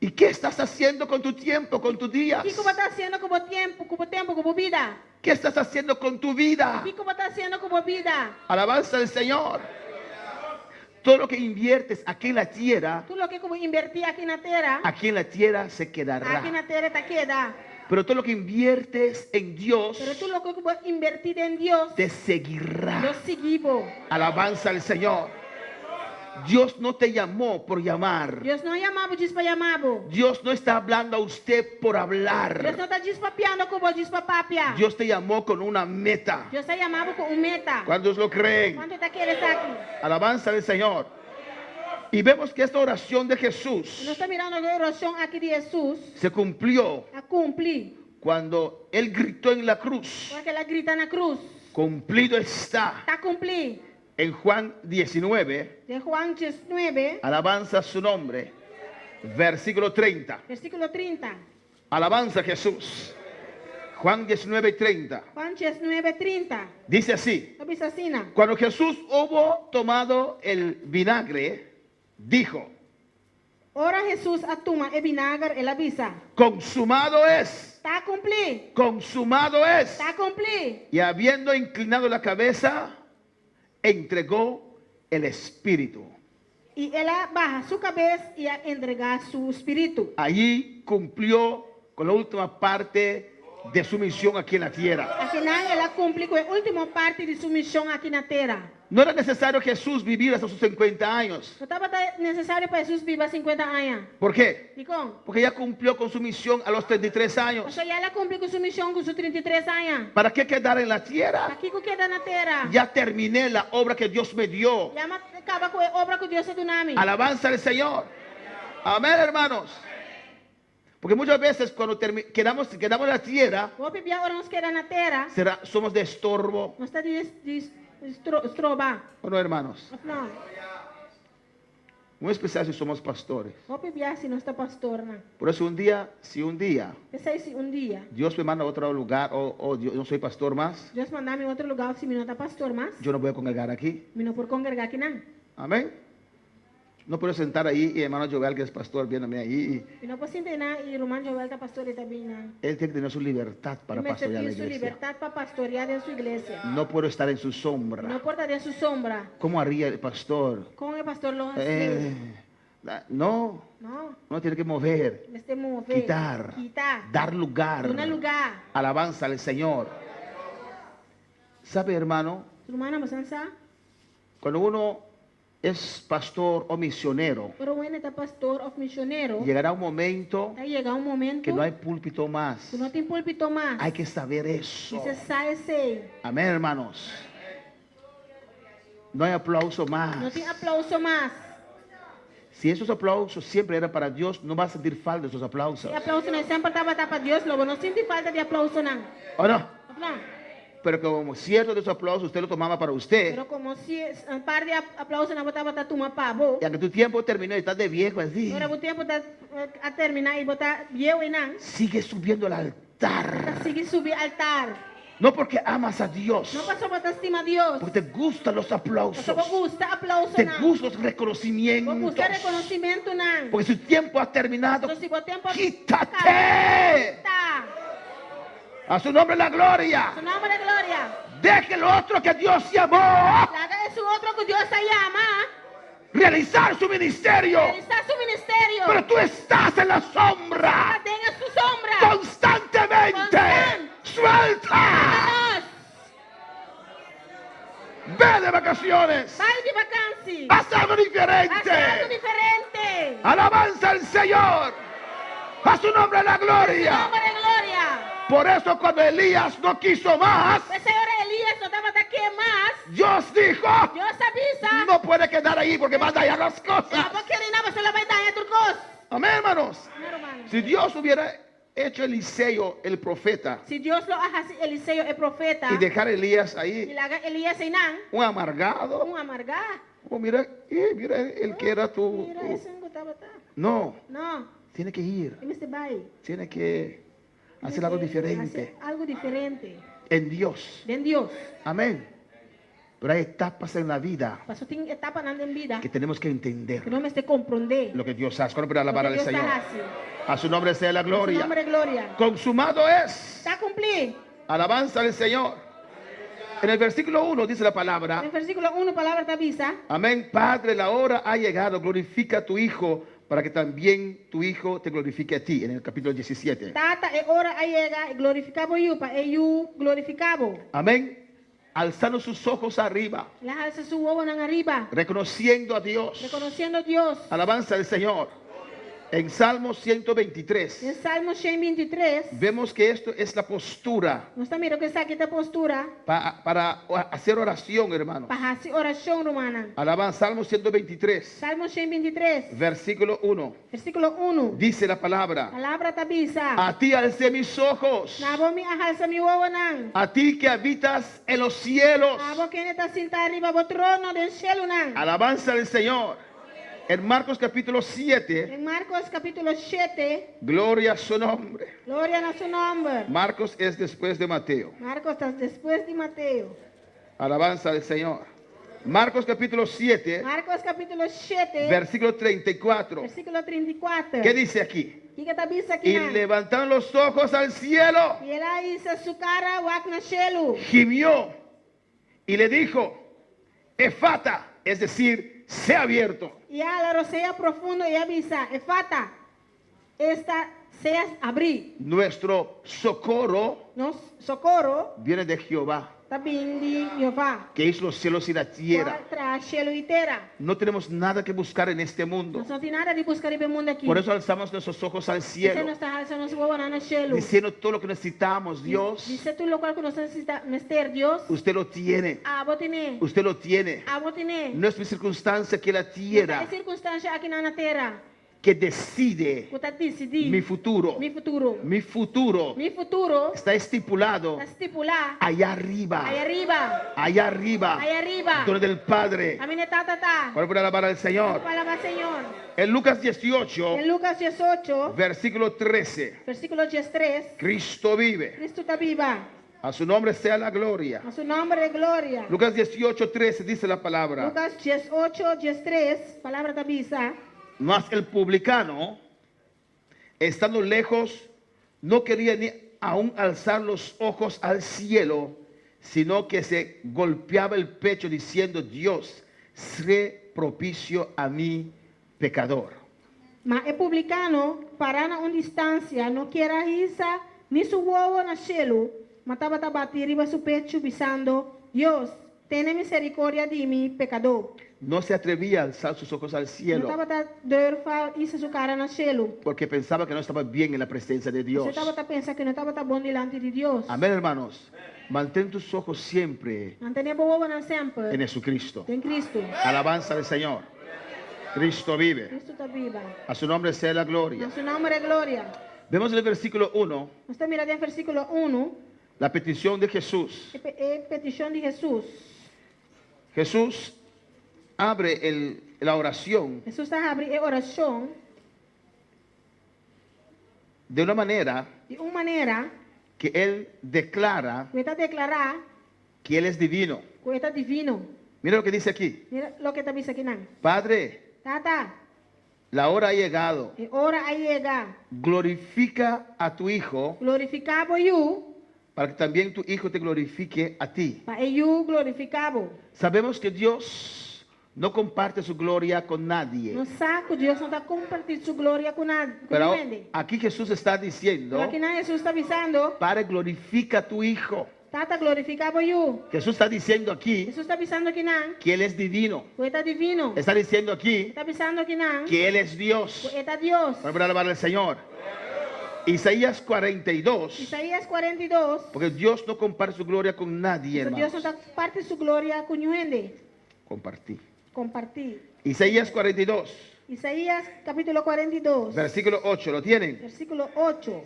¿Y qué estás haciendo con tu tiempo, con tus días? ¿Qué como está haciendo como tiempo, como vida? ¿Qué estás haciendo con tu vida? ¿Qué como está haciendo como vida? Alabanza al Señor. Todo lo que inviertes aquí en la tierra, Tú lo que como invertí aquí en la tierra, aquí en la tierra se aquí en quedará. la tierra te queda. Pero todo lo que inviertes en Dios Pero tú lo que como invertir en Dios, te lo seguirá. seguimos. Alabanza al Señor. Dios no te llamó por llamar. Dios no llamaba, diz para llamar. Dios no está hablando a usted por Dios hablar. não está despapiando como diz papapia. Dios te llamó con una meta. Deus está chamando com meta. ¿Cuántos lo creen? Quanto está querendo aqui? Alabanza al Señor. Y vemos que esta oración de Nós Jesús estamos mirando a oração aqui de Jesus se cumplió a cumprir. cuando Él gritó en la cruz. Porque ela grita na cruz. Cumplido está. Está cumprir. En Juan 19, De Juan 19, alabanza su nombre. Versículo 30. versículo 30. Alabanza a Jesús. Juan 19, 30. Juan 19, 30. Dice así. Sabe assim? Cuando Jesús hubo tomado el vinagre, dijo: Ora Jesus at tuma e binagar e labisa. Consumado es. Ta cumpli. Consumado es. Ta cumpli. Y habiendo inclinado la cabeza, entregó el espíritu. Y ela baja su cabeza y entrega su espíritu. Allí cumplió con la última parte de su misión aquí en la tierra. Afinal, ela cumpre com a última parte de sua missão aqui na terra. No era necesario Jesús vivir hasta sus 50 años. Não estava necessário para Jesus viver 50 anos. ¿Por qué? E como? Porque ya cumplió con su misión a los 33 años. Porque já ela cumpre com sua missão com seus 33 anos. ¿Para qué quedar en la tierra? Aqui que queda na terra. Ya terminé la obra que Dios me dio. Já acaba com a obra que Deus te deu. Alabanza al Señor. Amén, hermanos. Porque muchas veces cuando quedamos en la tierra, O bebê agora nos queda na terra. somos de estorbo. Nós está de estrobar. ¿O no, hermanos? Não. Muy especial si somos pastores. O bebê se não está pastor, não. Por eso si un día Pensei se dia Dios me manda a otro lugar o yo no soy pastor más, Deus mandar-me em outro lugar, se me não está pastor mais, yo no voy a congregar aquí. me não por congregar aqui não. Amén. No puedo sentar ahí y hermano Joel, que es pastor, viéndome ahí. E não posso entender, e Romano Joel está pastor e também não. Él tiene que tener su libertad para Ele pastorear la tem sua iglesia. liberdade para pastorear em sua igreja. No puedo estar en su Não sombra. importa de sua sombra. ¿Cómo haría el pastor? Como o pastor lo Eh, hace? no, Não. uno tiene que mover, Eles têm que mover. quitar, Quitar. dar lugar. Dar lugar. Alabanza al Señor. ¿Sabe, hermano? Romano, você sabe? Cuando uno es pastor o misionero, Pero when está pastor ou missionário, llegará un momento vai chegar um momento que no hay púlpito más. que não tem púlpito mais. Hay que saber eso. Você sai sei. Amén, hermanos. No hay aplauso Não más. tem aplauso mais. Si esos aplausos siempre eran para Dios, no va a sentir falta de esos aplausos. E aplauso não sempre estava para Deus, logo não sente falta de aplauso não. ¿O no? Não. Pero como cierto de esos aplausos usted lo tomaba para usted, Pero como se um par de aplauso não botava para tomar pavo. ya que tu tiempo terminó y estás de viejo así, Agora o tempo está a terminar e botar eu e não. sigue subiendo al altar. Sigue subir altar. No porque amas a Dios, Não passou para estima a Deus. porque te gustan los aplausos, Só gusta aplauso te não. gustan los Vou reconocimientos, buscar reconhecimento não. porque su tiempo ha terminado. Então se o tempo Quítate. Tá. A su nombre la gloria. Su nome de glória. Deje lo otro que Dios llamó, Laga es outro que Deus te llama. realizar su ministerio. Realizar su ministerio. Pero tú estás en la sombra Tenga su sombra. constantemente. Constant. Suelta. Vámonos. Ve de vacaciones. Vai de vacância. Haz algo Haz algo diferente. diferente. Alabanza al Señor. A su nombre la Su gloria. nome de glória. Por eso cuando Elías no quiso más, O Senhor Elias não estava daqui mais. Dios dijo, Deus avisa. no puede quedar ahí porque va a dañar las Não cosas. vou querer nada, você vai dar em outro coisa. Amén, hermanos. Não, hermano. Si Dios hubiera hecho Eliseo el profeta Se Deus lo hace, Eliseu é profeta. y dejar a Elías E ahí, laga Elias em não. un amargado, Amargar. oh, mira, mira el que era tu, Mira, esse não estava. no, Não. tiene que ir, Ele se vai. tiene que hacer algo diferente Algo diferente. en Dios. De Deus. Amén. Pero hay etapas en la vida Pastor, tem etapa na vida que tenemos que entender que não me esté compreender. lo que Dios hace. ¿Cuándo puede alabar al Deus Señor? hace. A su nombre sea la Su gloria. nombre de gloria. Consumado es. Está cumplir. Alabanza al Señor. En el versículo 1 dice la En palabra. el versículo 1, palabra te avisa. Amén. Padre, la hora ha llegado. Glorifica a tu Hijo para que también tu Hijo te glorifique a ti. En el capítulo 17. Tata, é hora a llega, glorificabo eu, pa eu glorificabo. Amén. Alzando sus ojos arriba. La alza su huevo en arriba, Reconociendo a Dios. reconociendo a Dios. Alabanza al Señor. En Salmo 123. En Salmo 123, Vemos que esto es la postura nós está mirando que está aqui da postura para hacer oración, hermano. para fazer oração romana. Alabanza, Salmo 123, Salmo 123, versículo 1. versículo 1. Dice la palabra: Palavra te avisa. a ti alcé mis ojos, Na boa me alça mi huevo nan. a ti que habitas en los cielos. A boa quem está sentado arriba do trono del cielo nan. Alabanza al Señor. En Marcos capítulo 7, En Marcos capítulo 7, gloria a su nombre. gloria a su nombre. Marcos es después de Mateo. Marcos está después de Mateo. Alabanza al Señor. Marcos capítulo 7, Marcos capítulo 7, versículo 34. versículo 34. ¿Qué dice aquí? O que tá bisa aqui, Y né? levantaron los ojos al cielo, E ela isa su cara wak na shelu. gimió y le dijo, Efata, es decir, sea abierto. E ela roceia profundo e avisa, Efata, esta seas abrir. Nuestro socorro Nos socorro, viene de Jehová, tá vindo de Jeová. que hizo los cielos y la tierra. Traz shelu inteira. No tenemos nada que buscar en este mundo. Nós não tem nada de buscar no mundo aqui. Por eso alzamos nuestros ojos al Você cielo, não está alçando nos voos na shelu. diciendo todo lo que necesitamos, Dios, Dice tu local que nós necessitamos ter Deus. usted lo tiene. Abo tine. Usted lo tiene. Abo tine. No es mi circunstancia que la É tierra circunstância aqui na terra. que decide Que tá decidir. mi futuro. Mi futuro. Mi futuro Mi futuro está estipulado está estipulado allá arriba. aí arriba. Allá arriba. Aí arriba. Donde el Padre. A minha tá. Para poder alabar al Señor. Palabra Senhor. En Lucas 18, Em Lucas 18, versículo 13. versículo 13, Cristo vive. Cristo está viva. A su nombre sea la gloria. A su nombre de gloria. Lucas 18, 13 dice la palabra. Lucas 18, 13, palavra da bisa. Mas el publicano, estando lejos, no quería ni aún alzar los ojos al cielo, sino que se golpeaba el pecho diciendo, Dios, sé propicio a mí, pecador. Mas é publicano, parando uma distância, não quer risa, nem su huevo na cielo, mas estava a bater riba su pecho, bisando, Dios, ten misericórdia de mim, pecador. No se atrevía a alzar sus ojos al Não cielo estava a dar isa su cara na cielo. porque pensaba que no estaba bien en la presencia de Você Dios. estava a pensar que não estava bom diante de Deus. Amén, hermanos. Mantén tus ojos siempre Não tenha boa na en sempre. Jesucristo. Tem Cristo. Alabanza al Señor. Cristo vive. Cristo está viva. A su nombre sea la gloria. Em seu nome é glória. Vemos en el versículo 1 Nós estamos mirando em versículo 1, la petición de Jesús. é petição de Jesus. Jesús abre la oración Jesus está abrindo a oração de una manera de uma maneira que Él declara que está a declarar que Él es divino. que está divino. Mira lo que dice aquí. Mira o que está dizendo aqui, não. Padre, Tata, la hora ha llegado. é hora a chegar. Glorifica a tu Hijo Glorificavo eu, para que también tu Hijo te glorifique a ti. para eu glorificavo. Sabemos que Dios no comparte su gloria con nadie. No saco, Deus não está compartilhando sua glória com nada. Pero Entende? aquí Jesús está diciendo, Aqui não, Jesus está avisando. Padre, glorifica a tu Hijo. Tata, glorificavo eu. Jesús está diciendo aquí Jesus está avisando aqui, não. que Él es divino. Que está divino. Está diciendo aquí Está avisando aqui, não. que Él es Dios. Que está Deus. Vamos a alabar al Señor. Isaías 42. Isaías 42. Porque Dios no comparte su gloria con nadie, Deus não hermanos. está parte sua glória com ninguém. Compartí. Compartir. Isaías 42, Isaías capítulo 42. versículo 8. ¿Lo tienen? Versículo 8.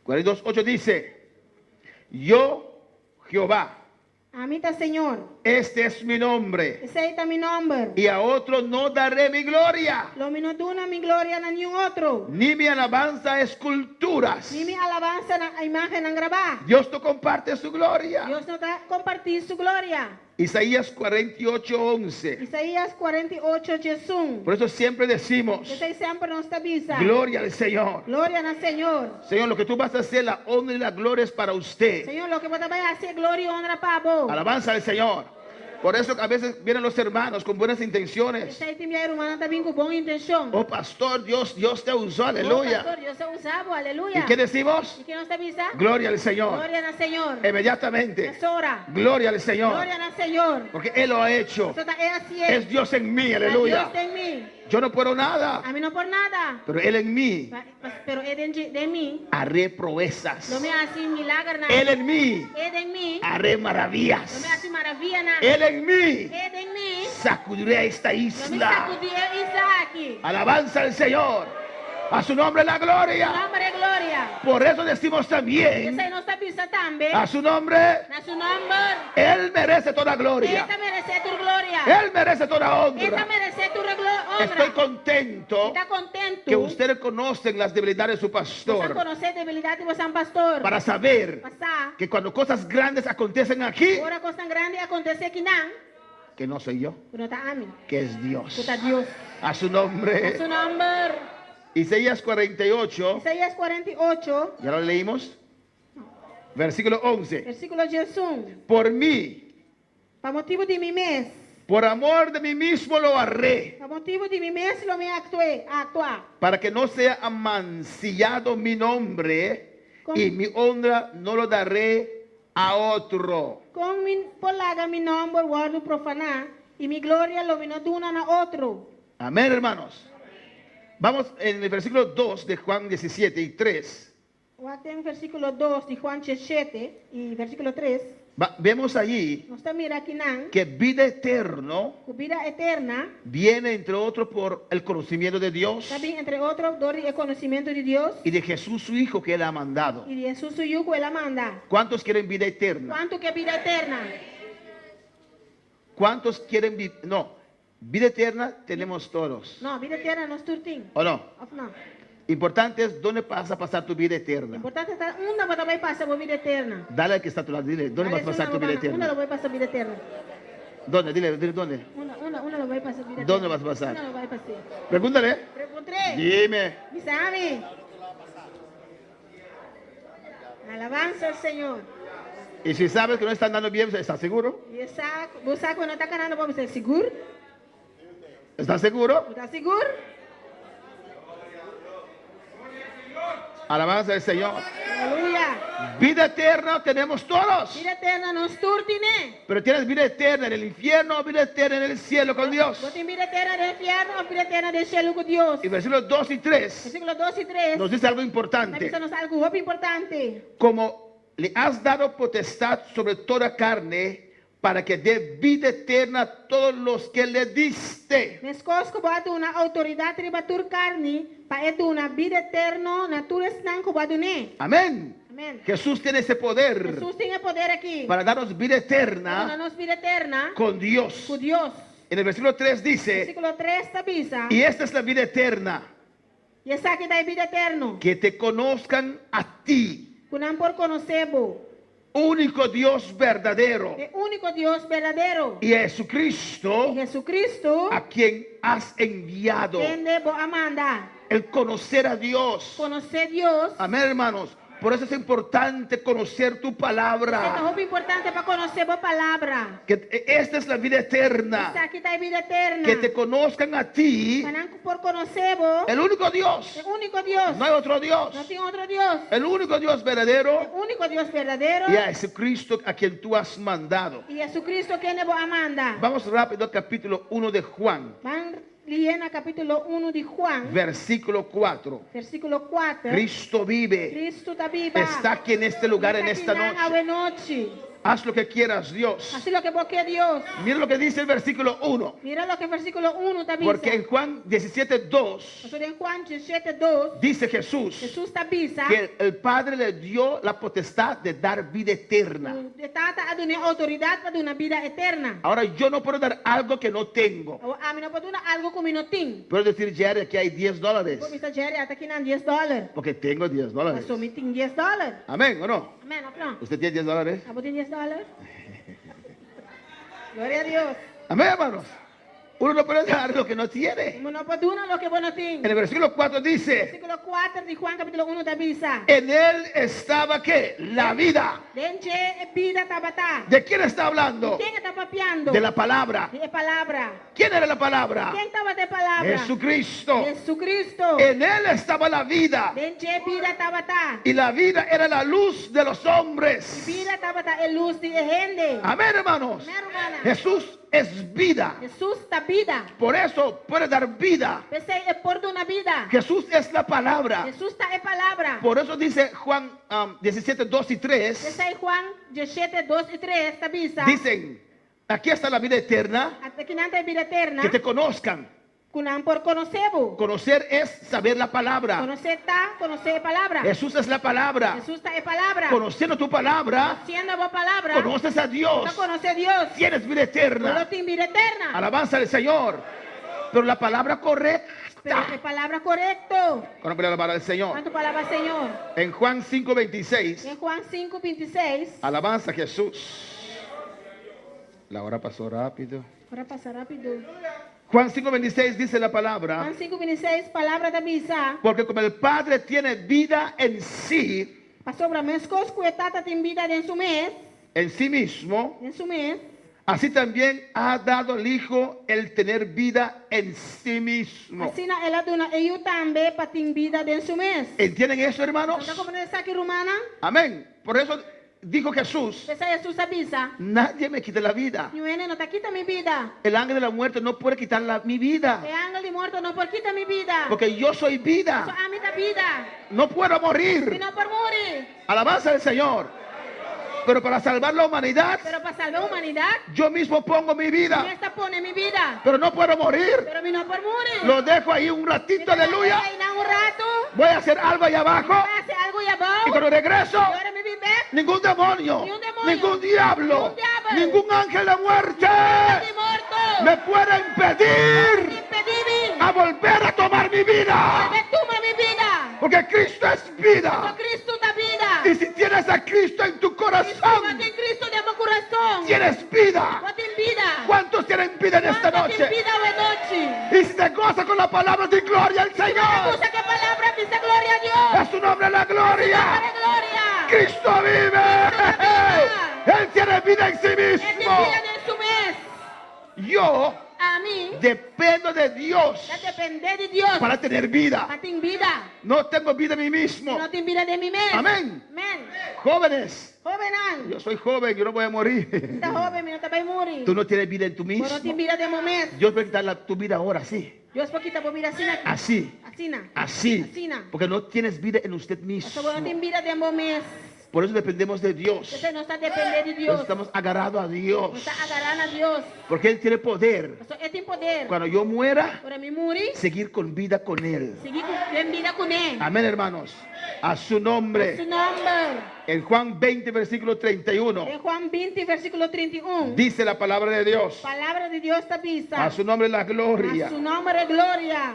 42, 8 dice, yo, Jehová, A mim está Senhor. este es mi nombre, Esse aí está meu nome. y a otro no daré mi gloria, Lo me não duna minha glória a nenhum outro. ni mi alabanza a esculturas. Ni minha alabança na imagem não gravar. Dios no comparte su gloria. Deus não está compartilhando sua glória. Isaías 48, 11. Isaías 48, Jesus. Por eso siempre decimos, Esse aí sempre nos avisa. gloria al Señor. Glória no Senhor. Señor, lo que tú vas a hacer, la honra y la gloria es para usted. Senhor, lo que você vai fazer, glória e honra para vos. Alabanza al Señor. Por eso a veces vienen los hermanos con buenas intenciones. Esse aí tem minha irmã também com boa intenção. Oh, pastor, Dios te usó, Oh, aleluya. pastor, Deus é usado, aleluia. ¿Y qué decimos? E que nos avisa? Gloria al Señor. Glória no Senhor. Inmediatamente. Es hora. Gloria al Señor. Glória no Senhor. Porque Él lo ha hecho. Isso é assim. É. Es Dios en mí, Deus aleluya. tem em mim. Yo no puedo nada. A mim não por nada. Pero Él en mí Pero é de mim. haré proezas. Não me hace milagre na. Él en mí É de mim. haré Não me maravillas. hace maravilha na. Él en mí É de mim. sacudiré a esta Não me isla. sacudir Isaac. Alabanza al Señor. A su nombre la gloria. Nombre de glória. Por eso decimos Esse también, aí não está pensando também. a su nombre, Na seu nome. Él merece toda gloria. Esta merece tu glória. Él merece toda Esta honra. merece tu Estoy honra. contento Está contento. que ustedes conocen las debilidades de su Você pastor conhecer a debilidade de você é um pastor. para saber Passar. que cuando cosas grandes acontecen aquí, Agora coisa grande acontece aqui não. que no soy yo, Kuno ta amin. que es Dios. Kuta Dios. A su nombre. Su number. Isaías 48, Isaías 48, ya lo leímos. Versículo 11. versículo 11. Por mí, Pa motivo de mi mes. por amor de mí mismo lo haré, Pa motivo de mi mes lo me actuar. para que no sea amancillado mi nombre ¿Cómo? y mi honra no lo daré a otro. Con mi polaga mi nombre guardo profanar y mi gloria lo me no dunan a otro. Amén, hermanos. Vamos en el versículo 2 de Juan 17 y 3. O até en versículo 2 de Juan 17 y versículo 3. Vemos allí Nos está mira aquí nan, que vida eterno vida eterna, viene entre otros por el conocimiento de Dios también entre otros, door el conocimiento de Dios y de Jesús su Hijo que Él ha mandado. y de Jesús su yugo él la manda. ¿Cuántos quieren vida eterna? ¿Cuánto que vida eterna? ¿Cuántos quieren no, vida eterna tenemos todos? No, vida eterna no es turtín. ¿O no? Of no. Importante es dónde vas a pasar tu vida eterna. Importante está una va a pasar por vida eterna. Dale al que está a tu lado, dile, ¿dónde vas a pasar tu vida Una lo eterna? voy a pasar vida eterna. ¿Dónde? Dile, ¿dónde? Una lo voy a pasar vida eterna. ¿Dónde vas a pasar? Una lo voy a pasar. Pregúntale. Pregunté. Dime. ¿Y sabe? Alabanza al Señor. Y si sabes que no están dando bien, ¿estás seguro? Y vos sabes cuando está ganando, vamos a estar seguro. ¿Estás seguro? ¿Estás seguro? Alabanza al Señor. Aleluya. Vida eterna tenemos todos. Vida eterna no es turtine. Pero tienes vida eterna en el infierno o vida eterna en el cielo con Dios. Vos tienes vida eterna del infierno o vida eterna del cielo con Dios. Y versículos 2 y 3 Versículo 2 y 3. nos dice algo Está importante. avisándonos algo muy importante. Como le has dado potestad sobre toda carne para que dé vida eterna a todos los que le diste. Nescosko boato una autoridad ribatur carni pa etu una vida eterna natures nan ko ne. Amén. Amén. Jesús tiene ese poder Jesús tiene poder aquí. para darnos vida Para eterna darnos vida eterna con Dios. con Dios. En el versículo 3 dice, Versículo 3 te avisa. y esta es la vida eterna, Y esa que da vida eterno. que te conozcan a ti, Kunan por conocebo. único Dios verdadero, El único Dios verdadero. y a Jesucristo, Y Jesucristo. a quien has enviado. Quien debo amanda. El conocer a Dios. Conocer Dios. Amén, hermanos. Por eso es importante conocer tu Esto palabra. es muy importante para conocer la palabra. Que esta es la vida eterna. Esta aquí está vida eterna. Que te conozcan a ti, Kunan por conocer vos. el único Dios. El único Dios. No hay otro Dios. No tiene otro Dios. El único Dios El verdadero único Dios verdadero. y a Jesucristo a quien tú has mandado. Y Jesucristo quien debo amanda. Vamos rápido al capítulo 1 de Juan, Van leyendo capítulo 1 de Juan. versículo 4. Versículo 4. Cristo vive. Cristo está viva. Está aquí en este lugar, en Está esta aquí noche. ave noche. Haz lo que quieras, Dios. Así lo que busque Dios. Mira lo que dice el versículo 1. Mira lo que versículo 1 te avisa. Porque en Juan 17:2 Nosotros en Juan 17:2. dice Jesús Jesús te avisa. que el Padre le dio la potestad de dar vida eterna. De tata a una autoridad para una vida eterna. Ahora yo no puedo dar algo que no tengo. A mí no puedo dar algo como no tengo. Puedo decir, Jerry, que hay $10. Como Mr. Jerry, hasta aquí dan $10. Porque tengo $10. Pasó mi tengo $10. Amén, ¿o no? Amén, no. ¿Usted tiene $10? ¿A vos tienes $10? Gloria a Dios. Amén, hermanos. Uno no puede dar lo que no tiene. Como no puedo dar lo que vos no En tienes. el versículo 4 dice, Versículo 4 de Juan capítulo 1 te avisa. en él estaba ¿qué? La vida. Denche vida tabata. ¿De quién está hablando? ¿Quién está papiando? De la palabra. De palabra. ¿Quién era la palabra? ¿Quién estaba de palabra? Jesucristo. Jesucristo. En él estaba la vida. Denche vida tabata. Y la vida era la luz de los hombres. Vida tabata es luz de gente. Amén, hermanos. Amén, hermana. Jesús es vida. Jesús está vida. Por eso puede dar vida. Ese es por una vida. Jesús es la palabra. Jesús está en palabra. Por eso dice Juan 17, 2 y 3. Ese es Juan 17, 2 y 3 te avisa. Dicen, aquí está la vida eterna. Hasta que nada vida eterna. Que te conozcan. Kunan por conocebo. Conocer es saber la palabra. Conocer está, conocer palabra. Jesús es la palabra. Jesús está en palabra. Conociendo tu palabra, Conociendo la palabra. conoces a Dios. No conoce a Dios. Tienes vida Solo eterna. tiene vida eterna. Alabanza al Señor. Pero la palabra correcta. Pero es palabra correcto. Con la palabra del Señor. ¿Cuánto palabra, Señor? En Juan 5:26. En Juan 5, 26. Alabanza a Jesús. La hora pasó rápido. Ahora pasa rápido. Juan 5:26 dice la palabra. Juan 5:26, palavra da bisa. Porque como el Padre tiene vida en sí Pasó bramescos cuetata tem vida en su mes. mismo, En su mes. así también ha dado al Hijo el tener vida en sí mismo. Assim na ela dona eu também para ter vida en su mes. ¿Entienden eso, hermanos? Então como nessa aqui romana, Amén. Por eso dijo Jesús, essa Jesus avisa. nadie me quita la vida. Nuene no te quita mi vida. El ángel de la muerte no puede quitar mi vida. E ángel de muerto no por quita mi vida. Porque yo soy So vida. a mi da vida. No puedo morir. Sino por morir. Alabanza al Señor. Pero para salvar la humanidad, Pero para salvar a humanidad, yo mismo pongo mi mi vida. esta pone mi vida. Pero no puedo morir. Pero mi no por morir. Lo dejo ahí un ratito, aleluya. Ahí un rato. Voy a hacer algo allá abajo. Voy a hacer algo y Y abajo. cuando regreso, Y ahora me vive. ningún demonio, Ni un demonio, ningún diablo, ni un diablo, ningún ángel de muerte De muerto. me puede impedir Impedimi. a volver a tomar mi vida. Volve toma mi vida. Porque Cristo es So vida. Cristo da vida. Y si tienes a Cristo en tu Cristo corazón, tem Cristo de meu coração. tienes vida. Vou ter vida. ¿Cuántos tienen vida en esta Quanto tem noche? vida hoje noite. Y si te goza con la palabra de gloria al Señor, Usa que palavra dice glória a Deus. a su nombre la gloria. Para glória. Cristo vive. Él tiene vida en sí Ele tem mismo. vida em su mês. Yo A mim, dependo de Dios é depender de Deus. para tener vida. Para ter vida. No tengo vida en mí mismo. Não tem vida de mim mesmo. Amén. Amém. Jóvenes, Jovenão. yo soy joven, yo no voy a morir. Está jovem, não está bem morrer. Tú no tienes vida en tu Mas não tem mismo. vida de momento. Dios puede quitar tu vida ahora, sí. Deus pode quitar por vida assim aqui. Así, Assim não. así. Assim não. Porque no tienes vida en usted mismo. Só não tem vida de momento. Por eso dependemos de Dios. Você não está dependendo de Por Deus. eso estamos agarrados a Não Dios. está agarrando a Deus. Porque Él tiene poder. Ele tem poder. Cuando yo muera, Para mim morrer, seguir con vida con Él. seguir com vida com Ele. Amén, hermanos. A su Su nombre. nome. En Juan 20, versículo 31. Em Juan 20, versículo 31. Dice la palabra de Dios. Palavra de Deus está vista. A su nombre la A gloria. su nombre es gloria.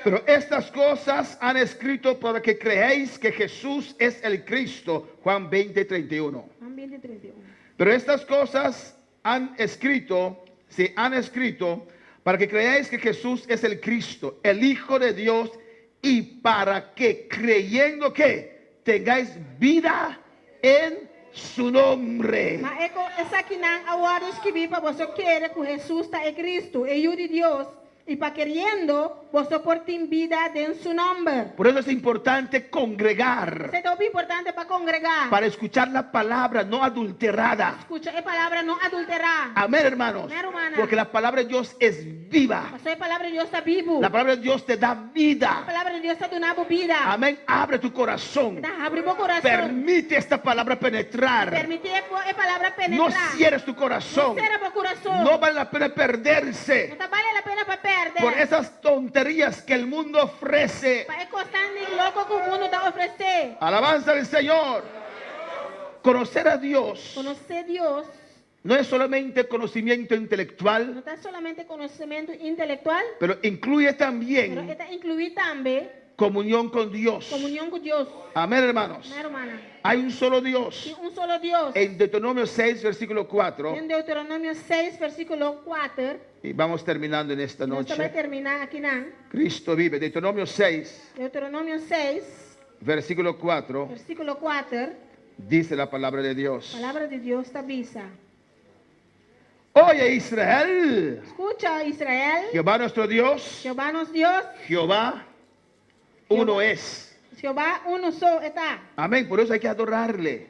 Pero estas cosas han escrito para que creáis que Jesús es el Cristo. Juan 20, 31. Juan 20, 31. Pero estas cosas se han escrito para que creáis que Jesús es el Cristo, el Hijo de Dios, y para que creyendo que tengáis vida en su nombre. Mas essa aqui não agora escrevi para você querer que Jesus está em Cristo, é o de Deus. Y para queriendo, você por ter vida en su nombre. Por eso es importante congregar, Isso é muito importante para congregar. para escuchar la palabra no adulterada. Escucha, é palavra não adulterar. Amén, hermanos. Amén, hermana. Porque la palabra de Dios es viva. Mas a palavra de Deus está vivo. La palabra de Dios te da A vida. palavra de Deus está dando vida. Amén. Abre tu corazón. Abre meu coração. Permite esta palabra penetrar. Permite a palavra No penetrar. cierres tu Não corazón. cierra meu coração. No vale la pena perderse Não vale a pena para perder. por esas tonterías que el mundo ofrece. Para encostar nem louco que o mundo está oferecendo. Alabanza al Señor. Conocer a Dios Conhecer Deus no es solamente conocimiento não intelectual, está solamente conhecimento intelectual, pero incluye pero también está incluir também comunión con Dios. comunhão com Deus. Amén, hermanos. Minha irmã. Hay un solo Dios. Tem solo Deus. En Deuteronomio 6, versículo 4. Em Deuteronômio 6, versículo 4. Y vamos terminando en esta Nós vai noche. terminar aqui não. Cristo vive. Deuteronomio 6, Deuteronômio 6, versículo 4. versículo 4. Dice la palabra de Dios. A palavra de Deus está vista. Oye, Israel, Escucha, Israel. Jehová nuestro Dios, Jeová nos Deus. Jehová uno es. Jeová uno só está. Amén. Por eso hay que adorarle.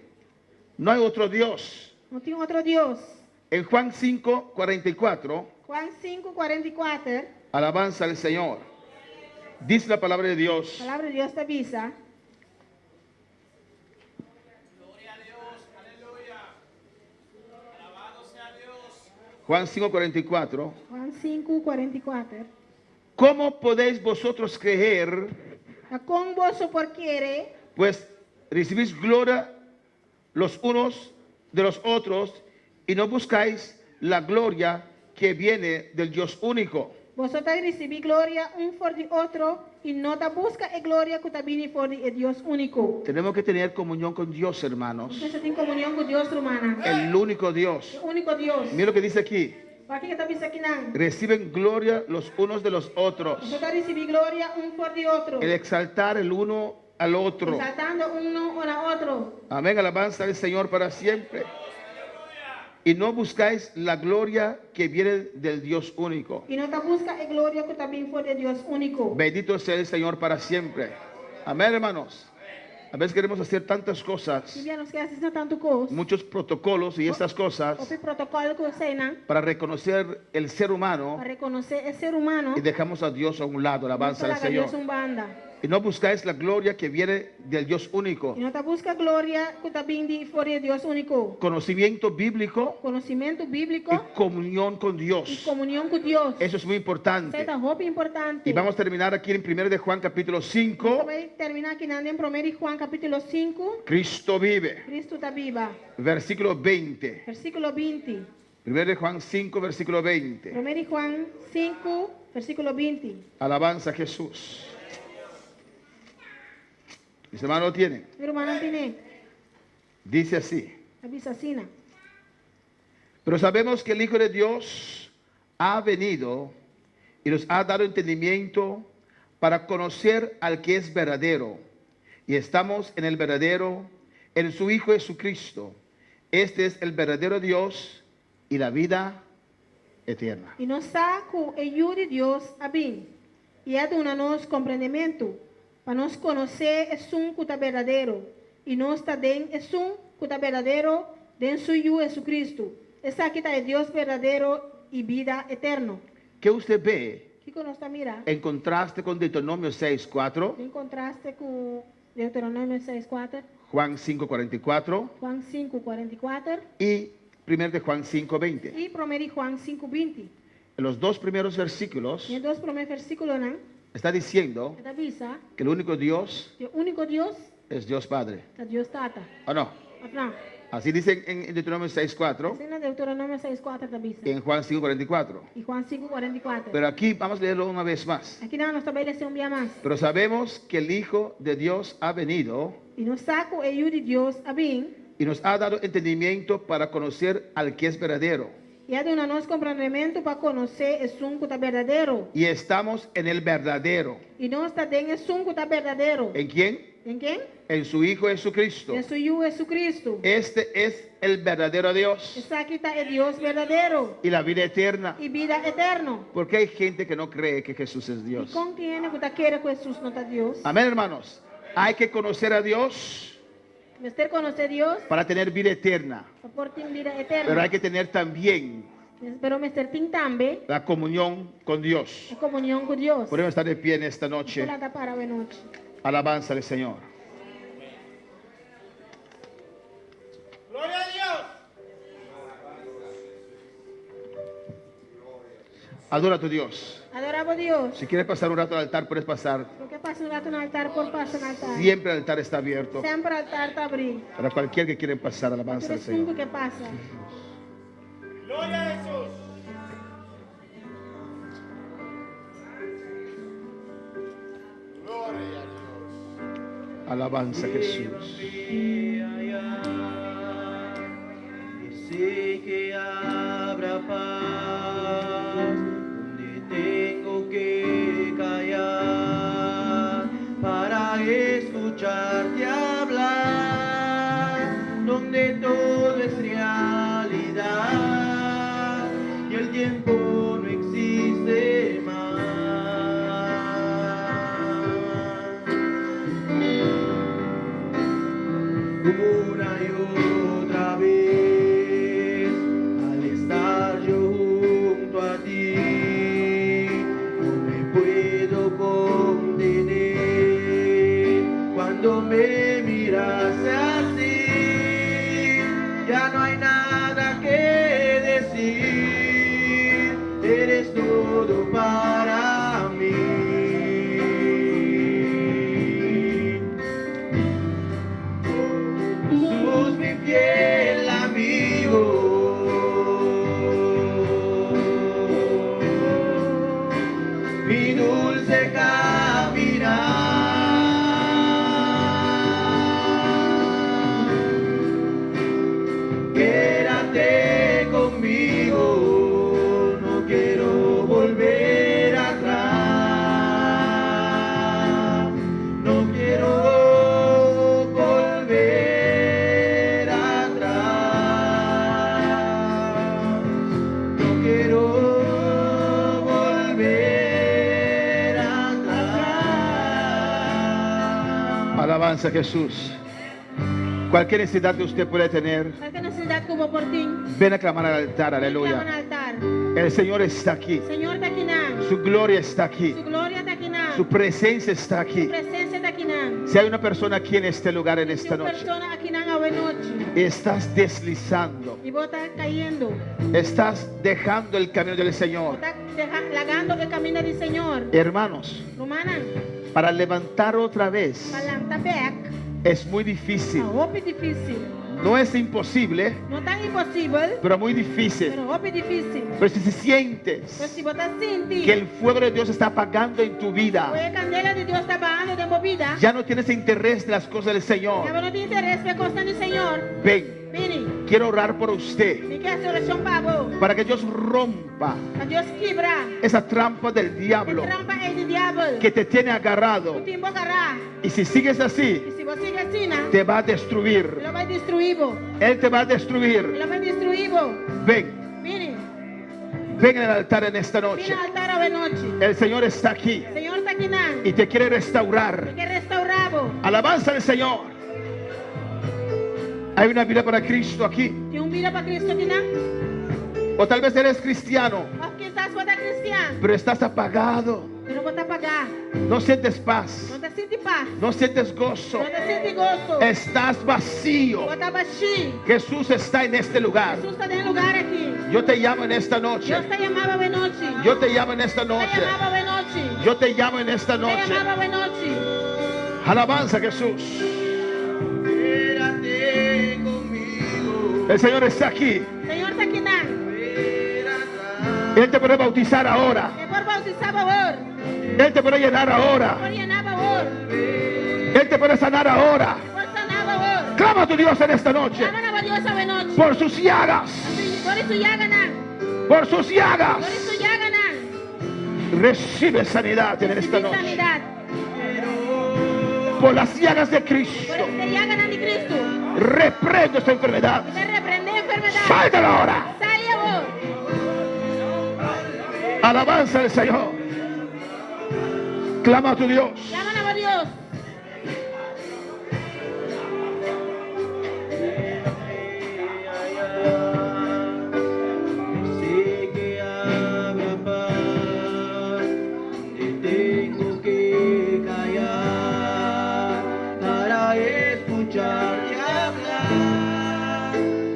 No hay otro Dios. Não tem outro Deus. En Juan 5, 44, Juan 5, 44. alabanza al Señor. Dice la palabra de Dios. A palavra de Deus está vista. Juan 5, 44. Juan 5, 44. ¿Cómo podéis vosotros creer, A com vosso porquere, pues recibís gloria los unos de los otros y no buscáis la gloria que viene del Dios único? Vosotros recibís gloria un por de otro y no te busca gloria que te viene por de Dios único. Tenemos que tener comunión con Dios, hermanos. Ustedes tienen comunión con Dios, hermana. El único Dios. El único Dios. Mira lo que dice aquí. ¿Para qué está aquí nan? Reciben gloria los unos de los otros. Vosotros recibís gloria un por de otro. El exaltar el uno al otro. Exaltando uno a otro. Amén, alabanza al Señor para siempre. Y no buscáis la gloria que viene del Dios único. Y no te busca gloria que también fue de Dios único. Bendito sea el Señor para siempre. Amén, hermanos. A veces queremos hacer tantas Y cosas, bien, nos quedas haciendo tanto cosas. muchos protocolos y estas cosas O el protocolo que usted para reconocer el ser humano para reconocer el ser humano. y dejamos a Dios a un lado, alabanza al No te haga Dios Señor. un banda. Y no buscáis la gloria que viene del Dios único. Y no te busca gloria que también fue de Dios único. Conocimiento bíblico Conocimiento y bíblico comunión con y Dios. comunión con Dios. Eso es muy importante. Esta es importante. Y vamos a terminar aquí en 1 de Juan capítulo 5. Voy a terminar aquí en 1 Juan capítulo 5. Cristo vive. Cristo está viva. Versículo 20. Versículo 20. 1 de Juan 5, versículo 20. 1 Juan 5, versículo 20. Alabanza a Jesús. Mis hermanos lo tienen. Mi hermano tiene Dice así. la bisacina. Pero sabemos que el Hijo de Dios ha venido y nos ha dado entendimiento para conocer al que es verdadero. Y estamos en el verdadero, en su Hijo Jesucristo. Este es el verdadero Dios y la vida eterna. E nos está com a ajuda de Deus a bem. E é dando-nos compreendimento para nos conhecer é que é verdadeiro. E nós também é que é verdadeiro dentro de Jesucristo. Esta aqui é Deus verdadeiro e vida eterna. ¿Qué usted ve Que nós está mira? en contraste con Deuteronomio 6:4, Em contraste com Deuteronômio 6:4, Juan 5:44 Juan 5:44 y 1 de Juan 5:20? e 1 Juan 5:20. En los dos primeros versículos E dois primeiros versículos, né? está diciendo Está avisa que el único Dios que o único Deus es Dios Padre. é Deus Tata. ¿O no? Não. Así dice en Deuteronomio 6:4 Assim na Deuteronômio 6:4 está avisa. y en Juan 5:44. E Juan 5:44. Pero aquí vamos a leerlo una vez más. Aqui não, nós também lemos um dia mais. Pero sabemos que el Hijo de Dios ha venido E no saco e de Deus a bem. y nos ha dado entendimiento para conocer al que es verdadero. E é de nós compreendimento para conhecer o som que está verdadeiro. Y estamos en el verdadero. E nós também é som que está verdadeiro. ¿En quién? Em quem? En su Hijo Jesucristo. Em seu Jesucristo. Este es el verdadero Dios Essa aqui está é Deus verdadeiro. y la vida eterna. E vida eterna. Porque hay gente que no cree que Jesús es E Dios. contiene que está querendo que Jesus não está Deus. Amén, hermanos. Hay que conocer a Dios Mister conhecer Deus. para tener vida eterna. Para ter vida Pero eterna. hay que tener también Pero mister tem também la comunión con Dios. a comunhão com Deus. Podemos estar de pie en esta noche. Ela está para a noite. Alabanza al Señor. Gloria a Dios. Adora a tu Dios. Adoramos a Deus. Si quieres pasar un rato al altar, puedes pasar. Porque passa um rato no altar, por passa no altar. Siempre el altar está abierto. Sempre o altar está abrindo. Para cualquier que quiera pasar, alabanza al Aquele fundo Señor. que passa. Gloria a Jesús. Gloria a Dios. Alabanza a Jesús. Sé que habrá paz donde tengo que callar para escucharte hablar, donde todo es realidad y el tiempo no existe más. Una y otra vez, al estar yo junto a ti, no me puedo contener. Cuando me miras así, ya no hay nada que decir. Eres todo para mí. Jesús, mi fiel amigo, Alabanza a Jesús. Cualquier necesidad que usted puede tener, Cualquier necesidad que hubo por ti, ven a clamar al altar, clama al aleluya. altar. El Señor está aquí, Señor está aquí nan. su gloria está aquí, Su gloria está aquí nan. su presencia está Su aquí. presencia está aquí nan. Si hay una persona aquí en este lugar en esta Una noche, persona aquí nan a noche. estás deslizando, Y vos estás cayendo. estás dejando el camino del Vos Señor. estás lagando el camino del Señor. Hermanos, Romanan. para levantar otra vez Palanta back. es muy difícil. A hope difícil. No es imposible, No tan imposible, pero muy difícil. pero hope difícil. Pero si Pero sientes si vos estás sintiendo que el fuego de Dios está apagando en tu vida, la candela de Dios está bajando de movida, ya no tienes interés en las cosas del ya Señor, vos no tienes interés en cosas del Señor, ven, vini, quiero orar por usted mi que hace oración para vos. para que Dios rompa A Dios quebra. esa trampa del diablo El trampa es del diablo. que te tiene agarrado. Tu tiempo agarrar. Y si sigues así, Y si vos sigues así, ¿no? te va a destruir. Lo va a destruir. Vos. Él te va a destruir. Lo va a destruir. Vos. Ven, Vini, ven al altar en esta vini noche. al altar a noche. El Señor está aquí El Señor está aquí, ¿no? y te quiere restaurar. Hay que restaurar. Vos. Alabanza al Señor. Hay una vida para Cristo aquí. Tiene un vida para Cristo aquí, ¿no? O tal vez eres cristiano, O quizás vos estás cristiano, pero estás apagado. pero vos estás pagar. No sientes paz. No te sientes paz. No sientes gozo. No te sientes gozo. Estás vacío. Vos estás vacío. Jesús está en este lugar. Jesús está en el lugar aquí. Yo te llamo en esta noche. Dios te llamaba de noche. Yo te llamo en esta Te noche. llamaba de noche. Yo te llamo en esta Te noche. llamaba de noche. Alabanza a Jesús. Quédate conmigo. El Señor está aquí. Señor está aquí, ¿no? Ven atrás. Él te puede bautizar ahora. Que por bautizar favor. Él te puede llenar ahora. Por llenar favor. Él te puede sanar ahora. Por sanar favor. Clama a tu Dios en esta noche. Llaman a Dios a de noche. Por sus llagas. Por eso ya ganan. Por sus llagas. Por eso ya ganan. Recibe sanidad en esta noche. Sanidad. Por las llagas de Por Cristo. eso ya ganan de Cristo. Reprendo esta enfermedad. Te reprende enfermedad. Sáltala ahora. Sale a vos. Alabanza al Señor. Clama a tu Dios. Llaman a Dios. Sé que habrá paz, donde tengo que callar para escucharte hablar.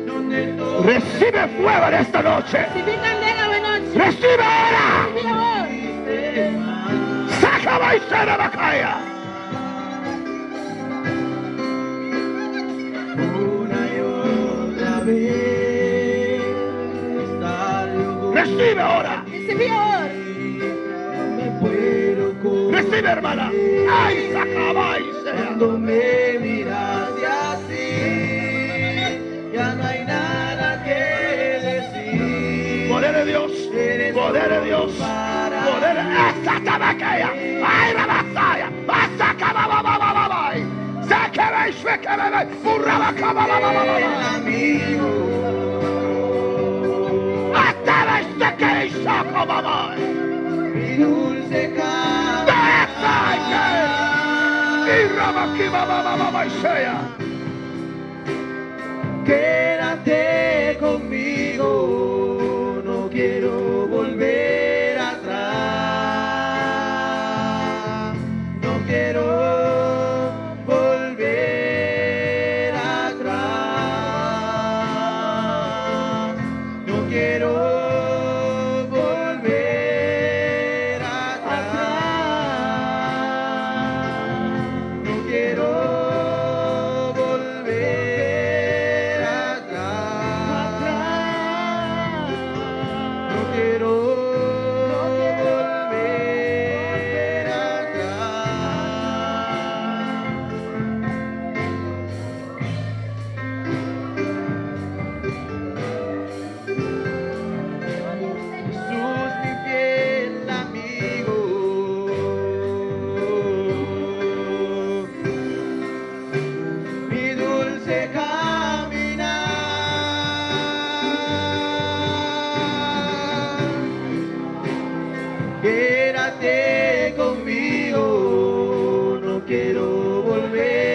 Donde todo Recibe fuego en esta noche. Si vi candela de noche. Recibe ahora. Si vi vos. existe más. Saca maicena bacaya. Una y otra vez estar yo Recibe ahora. Si vi vos. me puedo correr. Recibe, hermana. Ay, saca maicena. Cuando me miraste así, ya no hay nada que decir. Poder de Dios. Poder de Dios. Poder de esta tabaquea. Ay, la basaya. Saca bababababay. Saca maicena. Burrabacababababay. El amigo, Hasta la este que hizo como mi dulce quédate conmigo, no quiero volver atrás, no quiero volver atrás, no quiero volver atrás, no quiero volver atrás, no quiero volver atrás. Jesús, mi fiel amigo, mi dulce caminar. Quédate conmigo, no quiero volver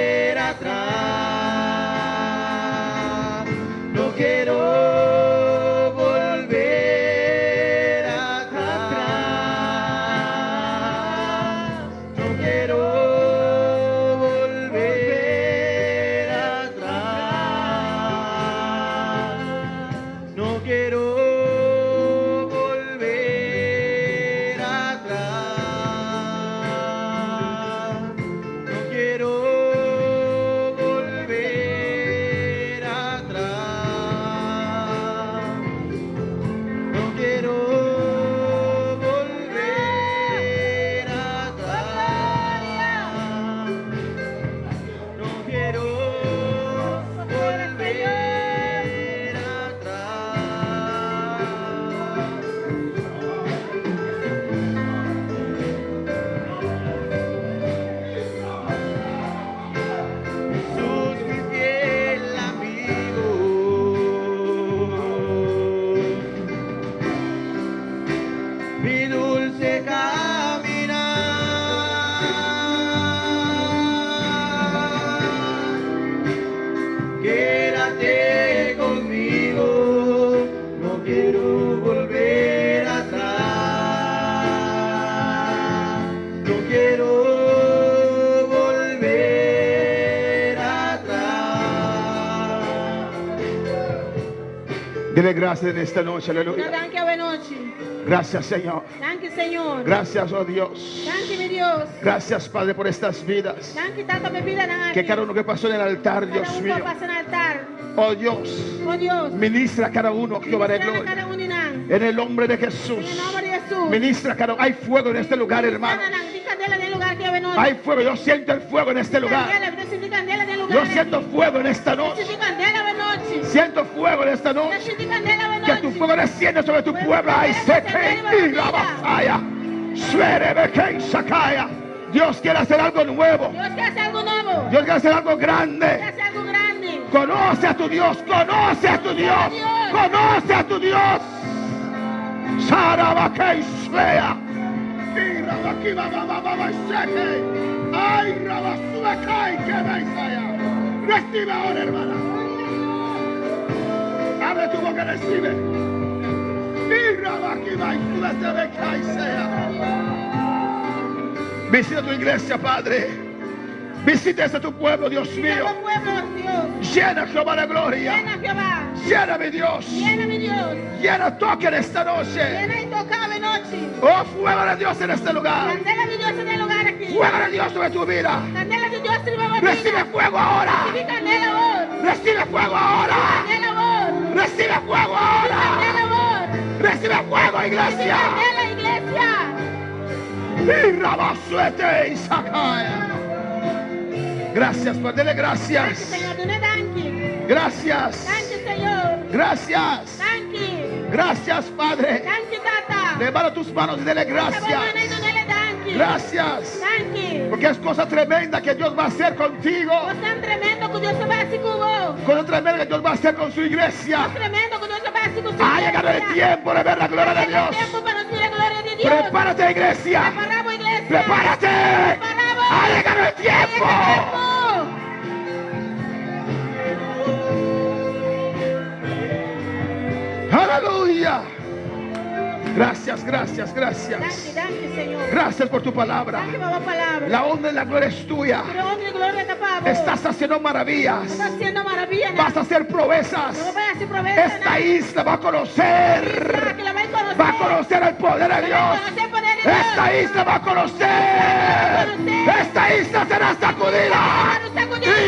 Dile gracias en esta noche, Una aleluya. danke over noche. Gracias, Señor. Danke, Señor. Gracias, oh Dios. Danke, mi Dios. Gracias, Padre, por estas vidas. Danke, tanta mi vida na Que cada uno que pasó en el altar, Dios Cada mío. uno pasa en el altar. Oh Dios, Oh Dios. ministra a cada uno, Jehová de Ministra a gloria. cada uno nan. En el nombre de En Jesús. el nombre de Jesús. Ministra a cada uno. Hay fuego en este lugar, hermano. Di candela en el lugar que over noche. Hay fuego. Yo siento el fuego en este lugar. Necesito candela en el lugar. Yo siento fuego en esta noche. Necesito candela over noche. Siento fuego en esta noche. Necesito candela over Que noche. tu fuego descienda sobre tu pueblo. Ay, se que y la batalla. Suere que sacaya. Dios quiere hacer algo nuevo. Dios quiere hacer algo nuevo. Dios quiere hacer algo Quiere grande. hacer algo grande. Conoce a tu Dios. Conoce a tu Dios. Conoce a tu Dios. Sarabakei Svea. Y Rabaki Baba Sheke. Ay, Rabasubekai que Meisaya. Recibe ahora, hermana. Abre tu boca, recibe. Y Rabaki Baisubekai sea. Visita tu iglesia, Padre. Visita a tu pueblo, Dios mío. Todo pueblo, Dios. Llena, Jehová, de gloria. Llena, Jehová. Llena, mi Dios. Llena, mi Dios. Llena, toque en esta noche. Llena y toca de noche. Oh, fuego de Dios en este lugar. Candela de Dios en el lugar aquí. Fuego de Dios sobre tu vida. Candela de Dios sobre mi Recibe vida. fuego ahora. Recibí candela vos. Recibe fuego ahora. Candela vos. Recibe fuego ahora. Candela vos. Recibe fuego, Recibí iglesia. candela, iglesia. Y Rabasuete y Sakaya. Gracias, Padre. Dele Danke, gracias. Señor. Dune danke. Gracias. Danke, Señor. Gracias. Danke. Gracias, Padre. Danke, Tata. Levanta tus manos y dele gracias. Danke. Gracias. Danke. Porque es cosa tremenda que Dios va a hacer contigo. Você tremendo que Dios se va a hacer con vos. Cosa tremenda que Dios va a hacer con su iglesia. Tremendo que Dios se va a hacer con su Ha llegado el tiempo de ver la gloria de Dios. tiempo para recibir la gloria de Dios. Prepárate, iglesia. Preparamos, iglesia. Prepárate. Preparamos. Ha llegado el tiempo. Aleluya. Gracias, gracias, gracias. Danke, Señor. Gracias por tu palabra. Danke por la palabra. La honra y la gloria es tuya. Pero honra y gloria está para vos. Estás haciendo maravillas. Estás haciendo maravillas. Vas a hacer proezas. No voy a hacer promesas. Esta isla va a conocer. Que la va a conocer. Va a conocer el poder de Dios. Esta isla va a conocer. Esta isla será sacudida.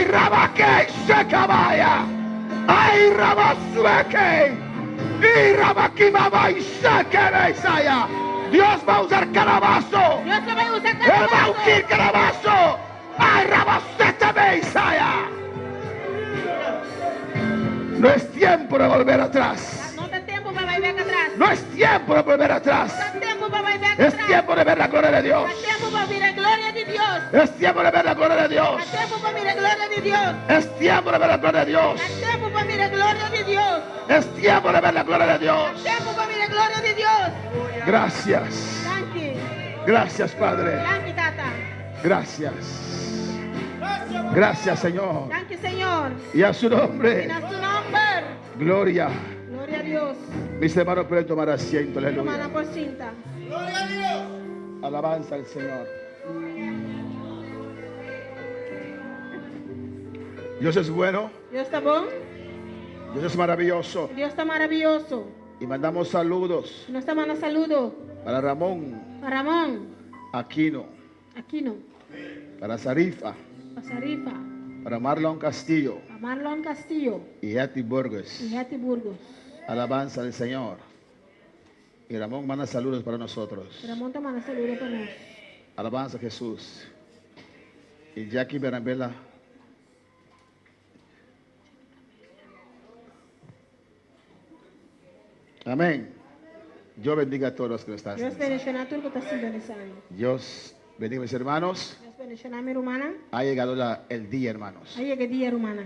Y Rabake se cabaya. Ay, Rabasueke. Y Rabakimaba y Seke Mesaya. Dios va a usar calabazo. Dios te va a usar Él va a ungir calabazo. Ay, Rabasete Mesaya. No es tiempo de volver atrás. No te tiempo para volver atrás. No es tiempo de volver atrás. No tiempo para volver Es atrás. tiempo de ver la gloria de Dios. Es tiempo para ver la gloria de Dios. Es tiempo de ver la gloria de Dios. Es tiempo para ver la gloria de Dios. Es tiempo de ver la gloria de Dios. Es tiempo para ver la gloria de Dios. Es tiempo de ver la gloria de Es Dios. tiempo para ver la gloria de Dios. Gracias. Danke. Gracias, Padre. Danke, Tata. Gracias. Gracias, Señor. Danke, Señor. Y a su En nombre, su nombre. gloria. Gloria a Dios. Mis hermanos pueden tomar asiento. Hermana Aleluya. por cinta. Alabanza al Señor. Dios es bueno. Dios está bueno. Dios es maravilloso. Dios está maravilloso. Y mandamos saludos Nos está mandando saludos para Ramón para Ramón Aquino, Aquino, para Sarifa, para Sarifa, para Marlon Castillo para Marlon Castillo y Yati Burgos. y Yati Burgos. Alabanza del Señor. Y Ramón manda saludos para nosotros. Ramón te manda saludos para nosotros. Alabanza a Jesús. Y Jackie Berambela. Amén. Dios bendiga a todos los que nos están Dios haciendo. bendiga a todos los que están sintonizando. Dios bendiga a mis hermanos. Dios bendiga a mi hermana. Ha llegado el día, hermanos. Ahí es que día, hermana.